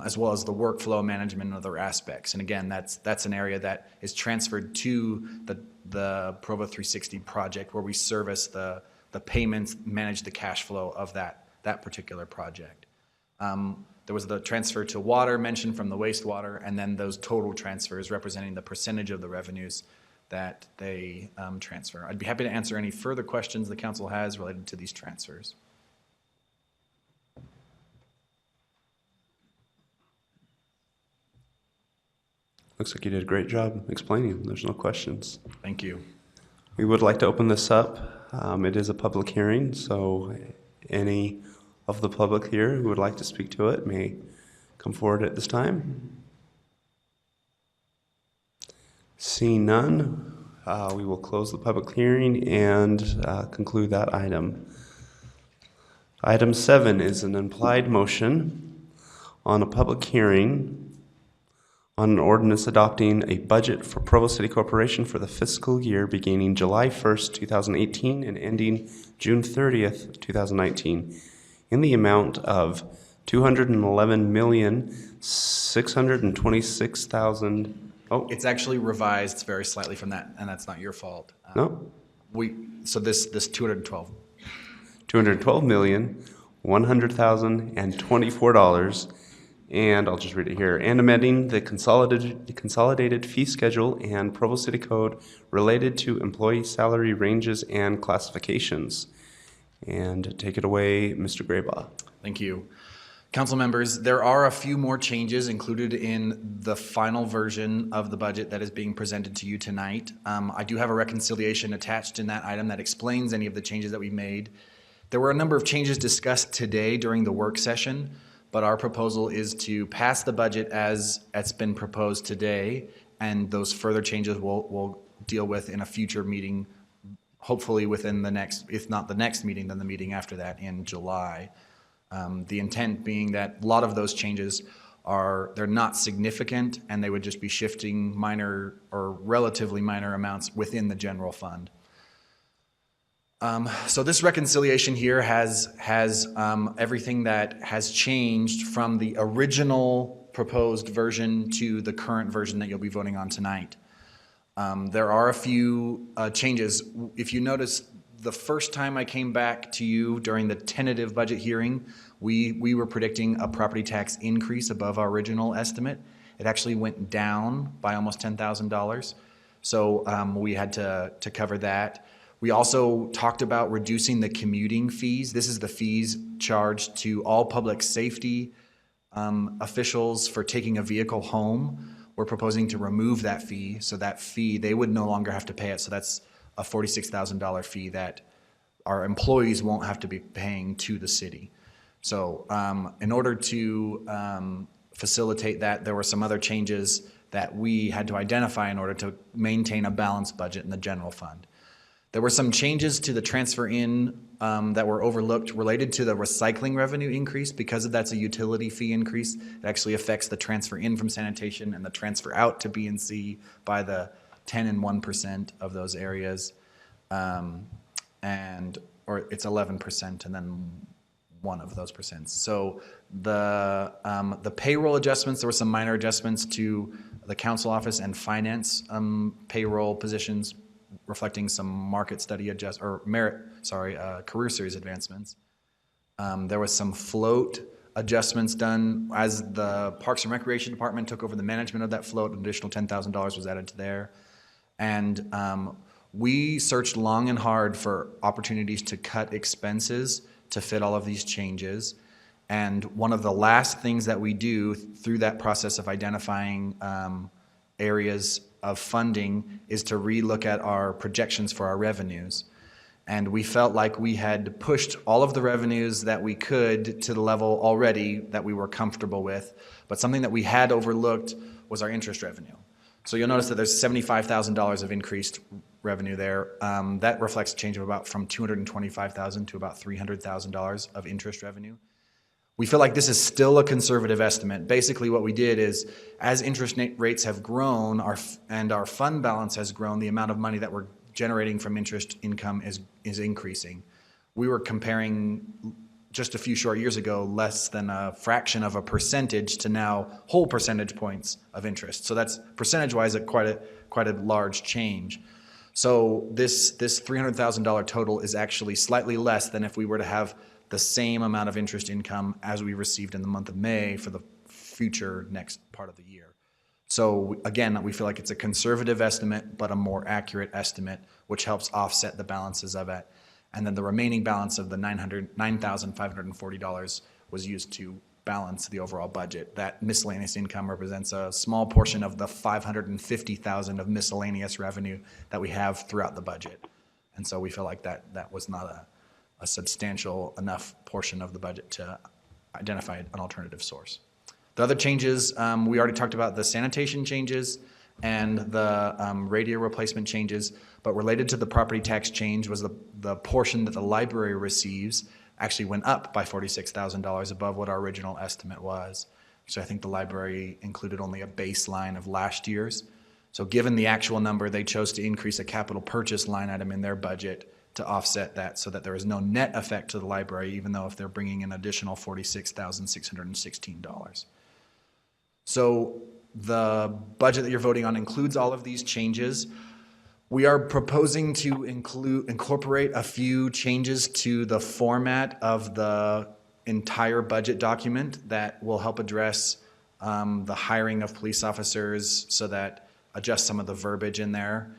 R: as well as the workflow management and other aspects. And again, that's an area that is transferred to the Provo 360 project, where we service the payments, manage the cash flow of that particular project. There was the transfer to water mentioned from the wastewater, and then those total transfers representing the percentage of the revenues that they transfer. I'd be happy to answer any further questions the council has related to these transfers.
C: Looks like you did a great job explaining. There's no questions.
R: Thank you.
C: We would like to open this up. It is a public hearing, so any of the public here who would like to speak to it may come forward at this time. Seeing none, we will close the public hearing and conclude that item. Item 7 is an implied motion on a public hearing on an ordinance adopting a budget for Provo City Corporation for the fiscal year beginning July 1st, 2018 and ending June 30th, 2019 in the amount of $211,626,000. Oh,
R: it's actually revised very slightly from that, and that's not your fault.
C: No.
R: So this 212.
C: $212,100,024. And I'll just read it here. And amending the consolidated fee schedule and Provo City Code related to employee salary ranges and classifications. And take it away, Mr. Graybaugh.
R: Thank you. Council members, there are a few more changes included in the final version of the budget that is being presented to you tonight. I do have a reconciliation attached in that item that explains any of the changes that we made. There were a number of changes discussed today during the work session, but our proposal is to pass the budget as it's been proposed today, and those further changes we'll deal with in a future meeting, hopefully within the next, if not the next meeting, then the meeting after that in July. The intent being that a lot of those changes they're not significant, and they would just be shifting minor or relatively minor amounts within the general fund. So this reconciliation here has everything that has changed from the original proposed version to the current version that you'll be voting on tonight. There are a few changes. If you notice, the first time I came back to you during the tentative budget hearing, we were predicting a property tax increase above our original estimate. It actually went down by almost $10,000. So we had to cover that. We also talked about reducing the commuting fees. This is the fees charged to all public safety officials for taking a vehicle home. We're proposing to remove that fee. So that fee, they would no longer have to pay it. So that's a $46,000 fee that our employees won't have to be paying to the city. So in order to facilitate that, there were some other changes that we had to identify in order to maintain a balanced budget in the general fund. There were some changes to the transfer in that were overlooked related to the recycling revenue increase. Because of that's a utility fee increase, it actually affects the transfer in from sanitation and the transfer out to B and C by the 10 and 1% of those areas. Or it's 11% and then one of those percents. So the payroll adjustments, there were some minor adjustments to the council office and finance payroll positions, reflecting some market study career series advancements. There was some float adjustments done as the Parks and Recreation Department took over the management of that float. An additional $10,000 was added to there. And we searched long and hard for opportunities to cut expenses to fit all of these changes. And one of the last things that we do through that process of identifying areas of funding is to relook at our projections for our revenues. And we felt like we had pushed all of the revenues that we could to the level already that we were comfortable with, but something that we had overlooked was our interest revenue. So you'll notice that there's $75,000 of increased revenue there. That reflects a change of from $225,000 to about $300,000 of interest revenue. We feel like this is still a conservative estimate. Basically, what we did is, as interest rates have grown and our fund balance has grown, the amount of money that we're generating from interest income is increasing. We were comparing just a few short years ago less than a fraction of a percentage to now whole percentage points of interest. So that's percentage-wise quite a large change. So this $300,000 total is actually slightly less than if we were to have the same amount of interest income as we received in the month of May for the future next part of the year. So again, we feel like it's a conservative estimate, but a more accurate estimate, which helps offset the balances of it. And then the remaining balance of the $9,540 was used to balance the overall budget. That miscellaneous income represents a small portion of the $550,000 of miscellaneous revenue that we have throughout the budget. And so we feel like that was not a substantial enough portion of the budget to identify an alternative source. The other changes, we already talked about the sanitation changes and the radio replacement changes, but related to the property tax change was the portion that the library receives actually went up by $46,000 above what our original estimate was. So I think the library included only a baseline of last year's. So given the actual number, they chose to increase a capital purchase line item in their budget to offset that so that there is no net effect to the library, even though if they're bringing in additional $46,616. So the budget that you're voting on includes all of these changes. We are proposing to incorporate a few changes to the format of the entire budget document that will help address the hiring of police officers so that adjust some of the verbiage in there.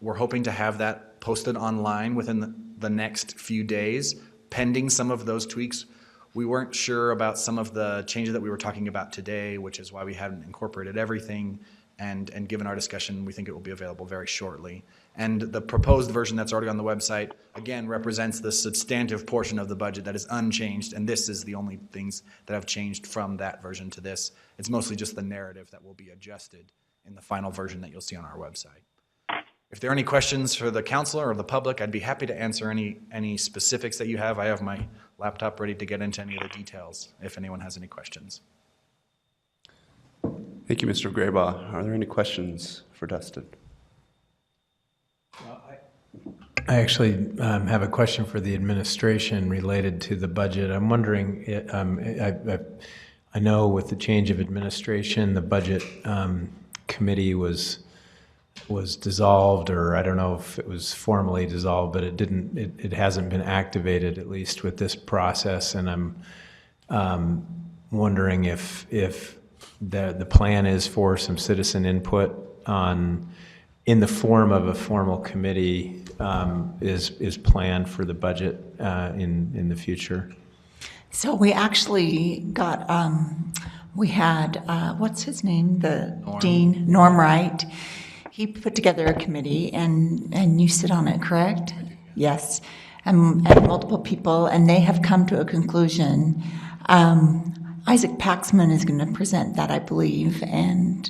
R: We're hoping to have that posted online within the next few days, pending some of those tweaks. We weren't sure about some of the changes that we were talking about today, which is why we hadn't incorporated everything. And given our discussion, we think it will be available very shortly. And the proposed version that's already on the website, again, represents the substantive portion of the budget that is unchanged, and this is the only things that have changed from that version to this. It's mostly just the narrative that will be adjusted in the final version that you'll see on our website. If there are any questions for the counselor or the public, I'd be happy to answer any specifics that you have. I have my laptop ready to get into any of the details if anyone has any questions.
C: Thank you, Mr. Graybaugh. Are there any questions for Dustin?
K: I actually have a question for the administration related to the budget. I'm wondering, I know with the change of administration, the budget committee was dissolved, or I don't know if it was formally dissolved, but it hasn't been activated, at least with this process. And I'm wondering if the plan is for some citizen input in the form of a formal committee is planned for the budget in the future.
E: So we actually got, we had, what's his name? Dean, Norm Wright. He put together a committee, and you sit on it, correct? Yes. And multiple people, and they have come to a conclusion. Isaac Paxman is going to present that, I believe, and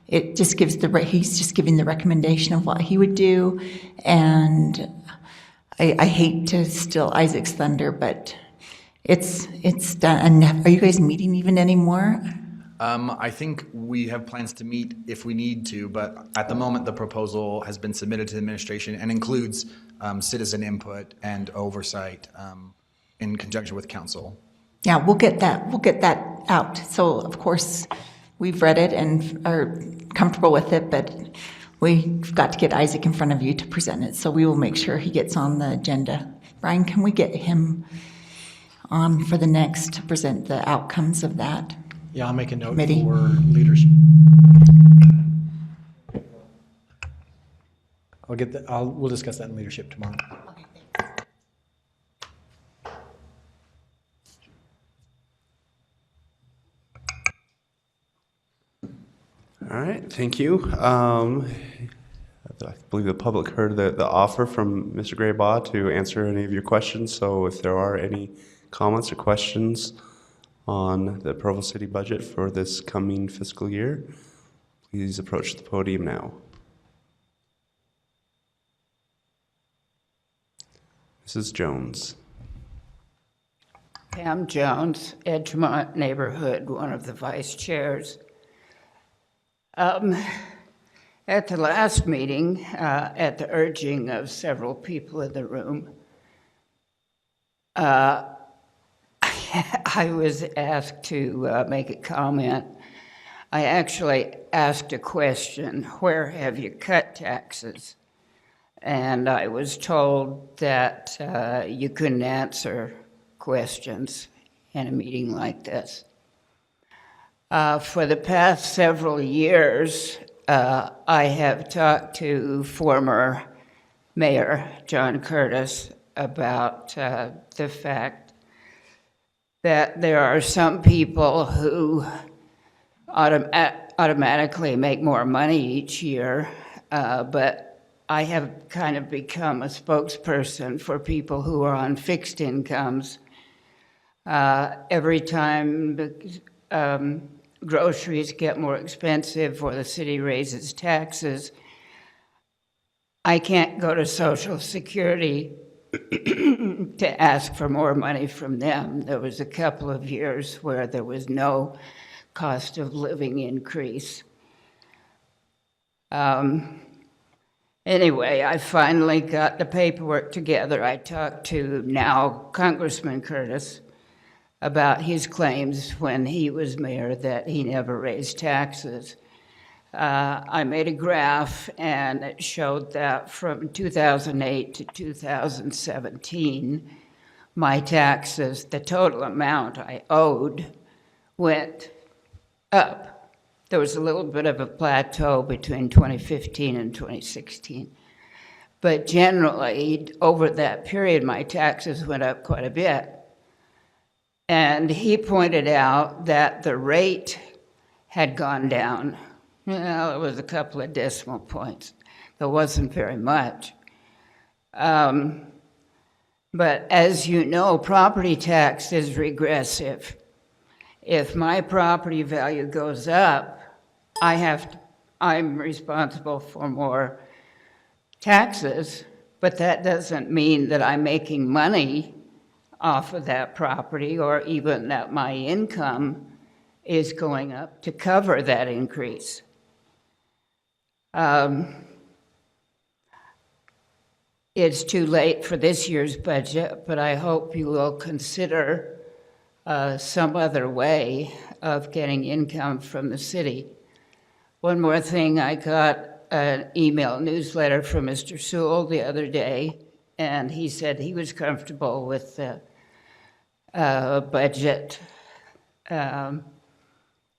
E: it just gives he's just giving the recommendation of what he would do. And I hate to steal Isaac's thunder, but it's done. And are you guys meeting even anymore?
R: I think we have plans to meet if we need to, but at the moment the proposal has been submitted to the administration and includes citizen input and oversight in conjunction with council.
E: Yeah, we'll get that out. So of course we've read it and are comfortable with it, but we've got to get Isaac in front of you to present it. So we will make sure he gets on the agenda. Brian, can we get him on for the next to present the outcomes of that?
M: Yeah, I'll make a note
E: committee
M: for leadership. We'll discuss that in leadership tomorrow.
E: Okay, thanks.
C: All right, thank you. I believe the public heard the offer from Mr. Graybaugh to answer any of your questions. So if there are any comments or questions on the Provo City budget for this coming fiscal year, please approach the podium now. Mrs. Jones.
T: Pam Jones, Edgemont Neighborhood, one of the vice chairs. At the last meeting, at the urging of several people in the room, I was asked to make a comment. I actually asked a question, where have you cut taxes? And I was told that you couldn't answer questions in a meeting like this. For the past several years, I have talked to former Mayor John Curtis about the fact that there are some people who automatically make more money each year, but I have kind of become a spokesperson for people who are on fixed incomes. Every time groceries get more expensive or the city raises taxes, I can't go to Social Security to ask for more money from them. There was a couple of years where there was no cost of living increase. Anyway, I finally got the paperwork together. I talked to now Congressman Curtis about his claims when he was mayor that he never raised taxes. I made a graph and it showed that from 2008 to 2017, my taxes, the total amount I owed, went up. There was a little bit of a plateau between 2015 and 2016. But generally, over that period, my taxes went up quite a bit. And he pointed out that the rate had gone down. Well, it was a couple of decimal points. There wasn't very much. But as you know, property tax is regressive. If my property value goes up, I'm responsible for more taxes, but that doesn't mean that I'm making money off of that property or even that my income is going up to cover that increase. It's too late for this year's budget, but I hope you will consider some other way of getting income from the city. One more thing, I got an email newsletter from Mr. Sewell the other day, and he said he was comfortable with the budget, and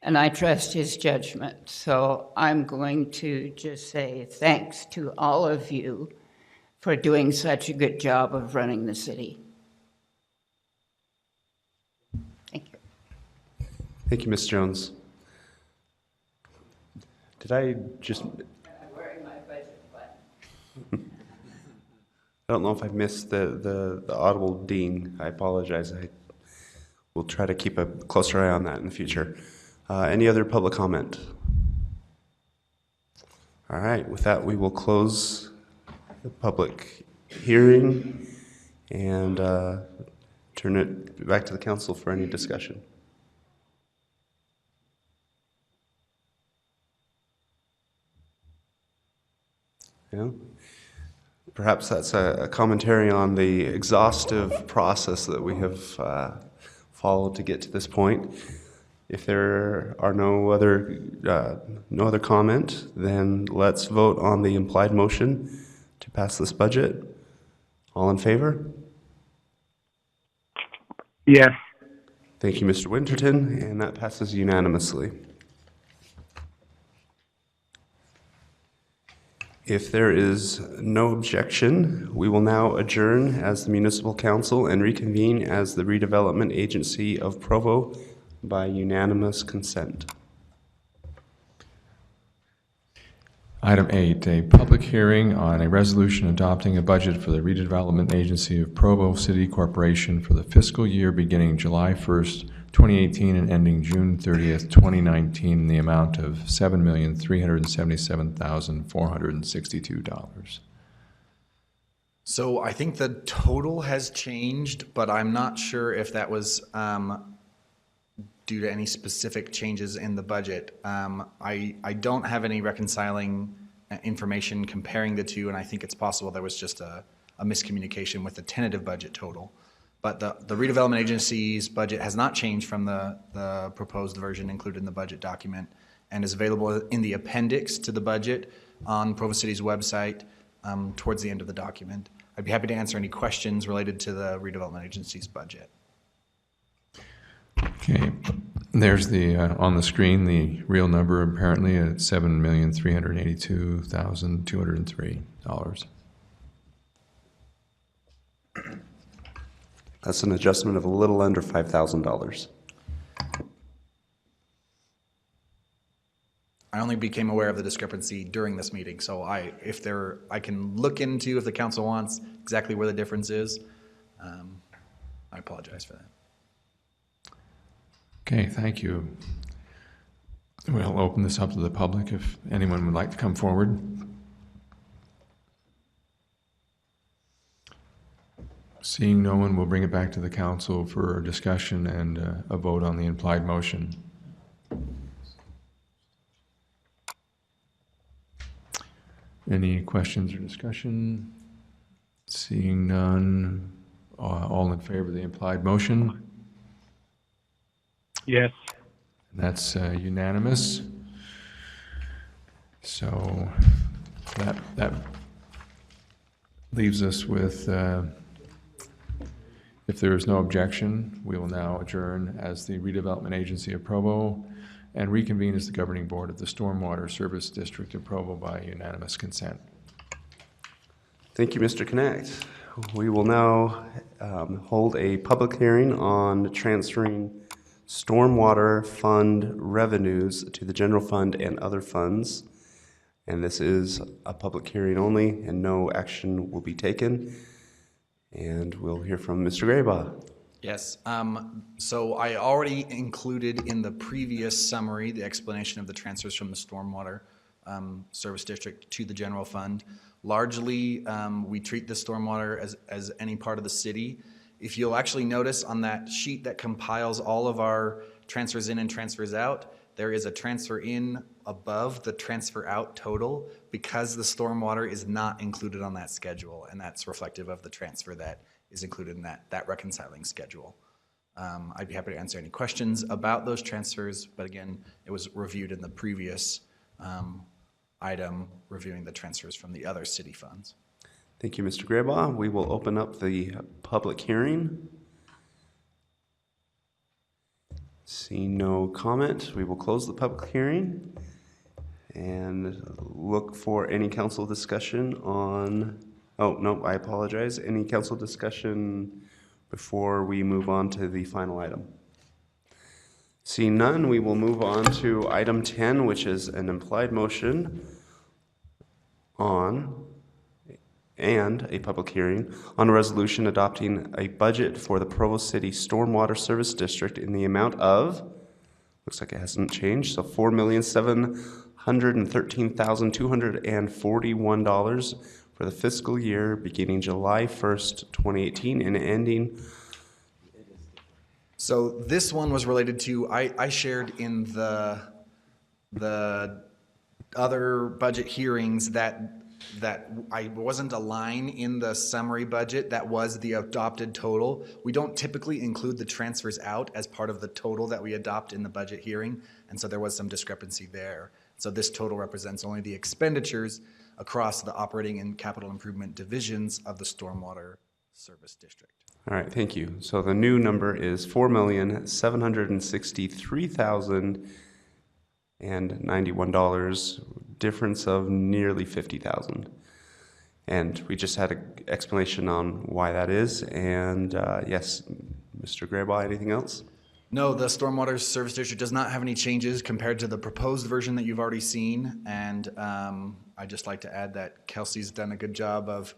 T: I trust his judgment. So I'm going to just say thanks to all of you for doing such a good job of running the city. Thank you.
C: Thank you, Ms. Jones. Did I just...
T: I'm wearing my budget button.
C: I don't know if I missed the audible ding. I apologize. I will try to keep a closer eye on that in the future. Any other public comment? All right, with that, we will close the public hearing and turn it back to the council for any discussion. Yeah. Perhaps that's a commentary on the exhaustive process that we have followed to get to this point. If there are no other comment, then let's vote on the implied motion to pass this budget. All in favor?
B: Yes.
C: Thank you, Mr. Winterton, and that passes unanimously. If there is no objection, we will now adjourn as the Municipal Council and reconvene as the Redevelopment Agency of Provo by unanimous consent.
Q: Item 8, a public hearing on a resolution adopting a budget for the Redevelopment Agency of Provo City Corporation for the fiscal year beginning July 1st, 2018 and ending June 30th, 2019 in the amount of $7,377,462.
R: So I think the total has changed, but I'm not sure if that was due to any specific changes in the budget. I don't have any reconciling information comparing the two, and I think it's possible there was just a miscommunication with the tentative budget total. But the redevelopment agency's budget has not changed from the proposed version included in the budget document, and is available in the appendix to the budget on Provo City's website towards the end of the document. I'd be happy to answer any questions related to the redevelopment agency's budget.
Q: Okay, there's the, on the screen, the real number apparently at $7,382,203.
C: That's an adjustment of a little under $5,000.
R: I only became aware of the discrepancy during this meeting, so I can look into, if the council wants, exactly where the difference is. I apologize for that.
Q: Okay, thank you. We'll open this up to the public if anyone would like to come forward. Seeing no one, we'll bring it back to the council for discussion and a vote on the implied motion. Any questions or discussion? Seeing none, all in favor of the implied motion?
B: Yes.
Q: That's unanimous. So that leaves us with, if there is no objection, we will now adjourn as the Redevelopment Agency of Provo and reconvene as the governing board of the Stormwater Service District of Provo by unanimous consent.
C: Thank you, Mr. Connect. We will now hold a public hearing on transferring stormwater fund revenues to the general fund and other funds. And this is a public hearing only, and no action will be taken. And we'll hear from Mr. Graybaugh.
R: Yes, so I already included in the previous summary the explanation of the transfers from the Stormwater Service District to the general fund. Largely, we treat the stormwater as any part of the city. If you'll actually notice on that sheet that compiles all of our transfers in and transfers out, there is a transfer in above the transfer out total because the stormwater is not included on that schedule, and that's reflective of the transfer that is included in that reconciling schedule. I'd be happy to answer any questions about those transfers, but again, it was reviewed in the previous item reviewing the transfers from the other city funds.
C: Thank you, Mr. Graybaugh. We will open up the public hearing. Seeing no comment, we will close the public hearing and look for any council discussion on, oh, no, I apologize. Any council discussion before we move on to the final item? Seeing none, we will move on to item 10, which is an implied motion on and a public hearing on a resolution adopting a budget for the Provo City Stormwater Service District in the amount of, looks like it hasn't changed, so $4,713,241 for the fiscal year beginning July 1st, 2018 and ending.
R: So this one was related to, I shared in the other budget hearings that I wasn't a line in the summary budget that was the adopted total. We don't typically include the transfers out as part of the total that we adopt in the budget hearing, and so there was some discrepancy there. So this total represents only the expenditures across the operating and capital improvement divisions of the Stormwater Service District.
C: All right, thank you. So the new number is $4,763,091, difference of nearly $50,000. And we just had an explanation on why that is. And yes, Mr. Graybaugh, anything else?
R: No, the Stormwater Service District does not have any changes compared to the proposed version that you've already seen. And I'd just like to add that Kelsey's done a good job of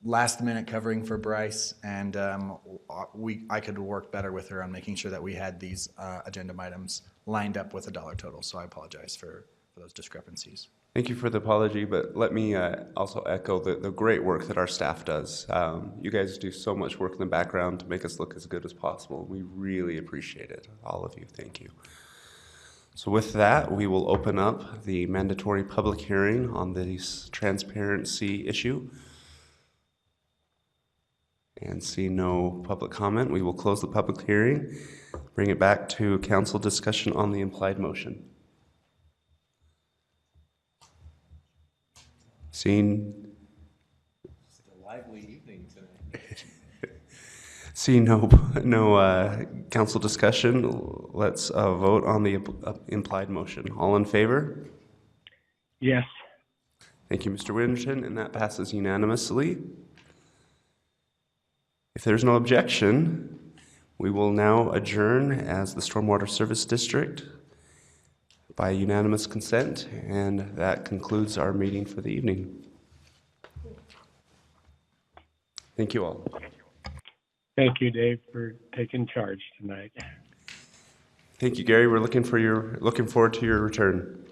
R: last-minute covering for Bryce, and I could work better with her on making sure that we had these agenda items lined up with a dollar total. So I apologize for those discrepancies.
C: Thank you for the apology, but let me also echo the great work that our staff does. You guys do so much work in the background to make us look as good as possible. We really appreciate it, all of you. Thank you. So with that, we will open up the mandatory public hearing on this transparency issue. And see no public comment, we will close the public hearing, bring it back to council discussion on the implied motion. Seeing no council discussion, let's vote on the implied motion. All in favor?
L: Yes.
C: Thank you, Mr. Winterton, and that passes unanimously. If there's no objection, we will now adjourn as the Stormwater Service District by unanimous consent, and that concludes our meeting for the evening. Thank you all.
L: Thank you, Dave, for taking charge tonight.
C: Thank you, Gary. We're looking forward to your return.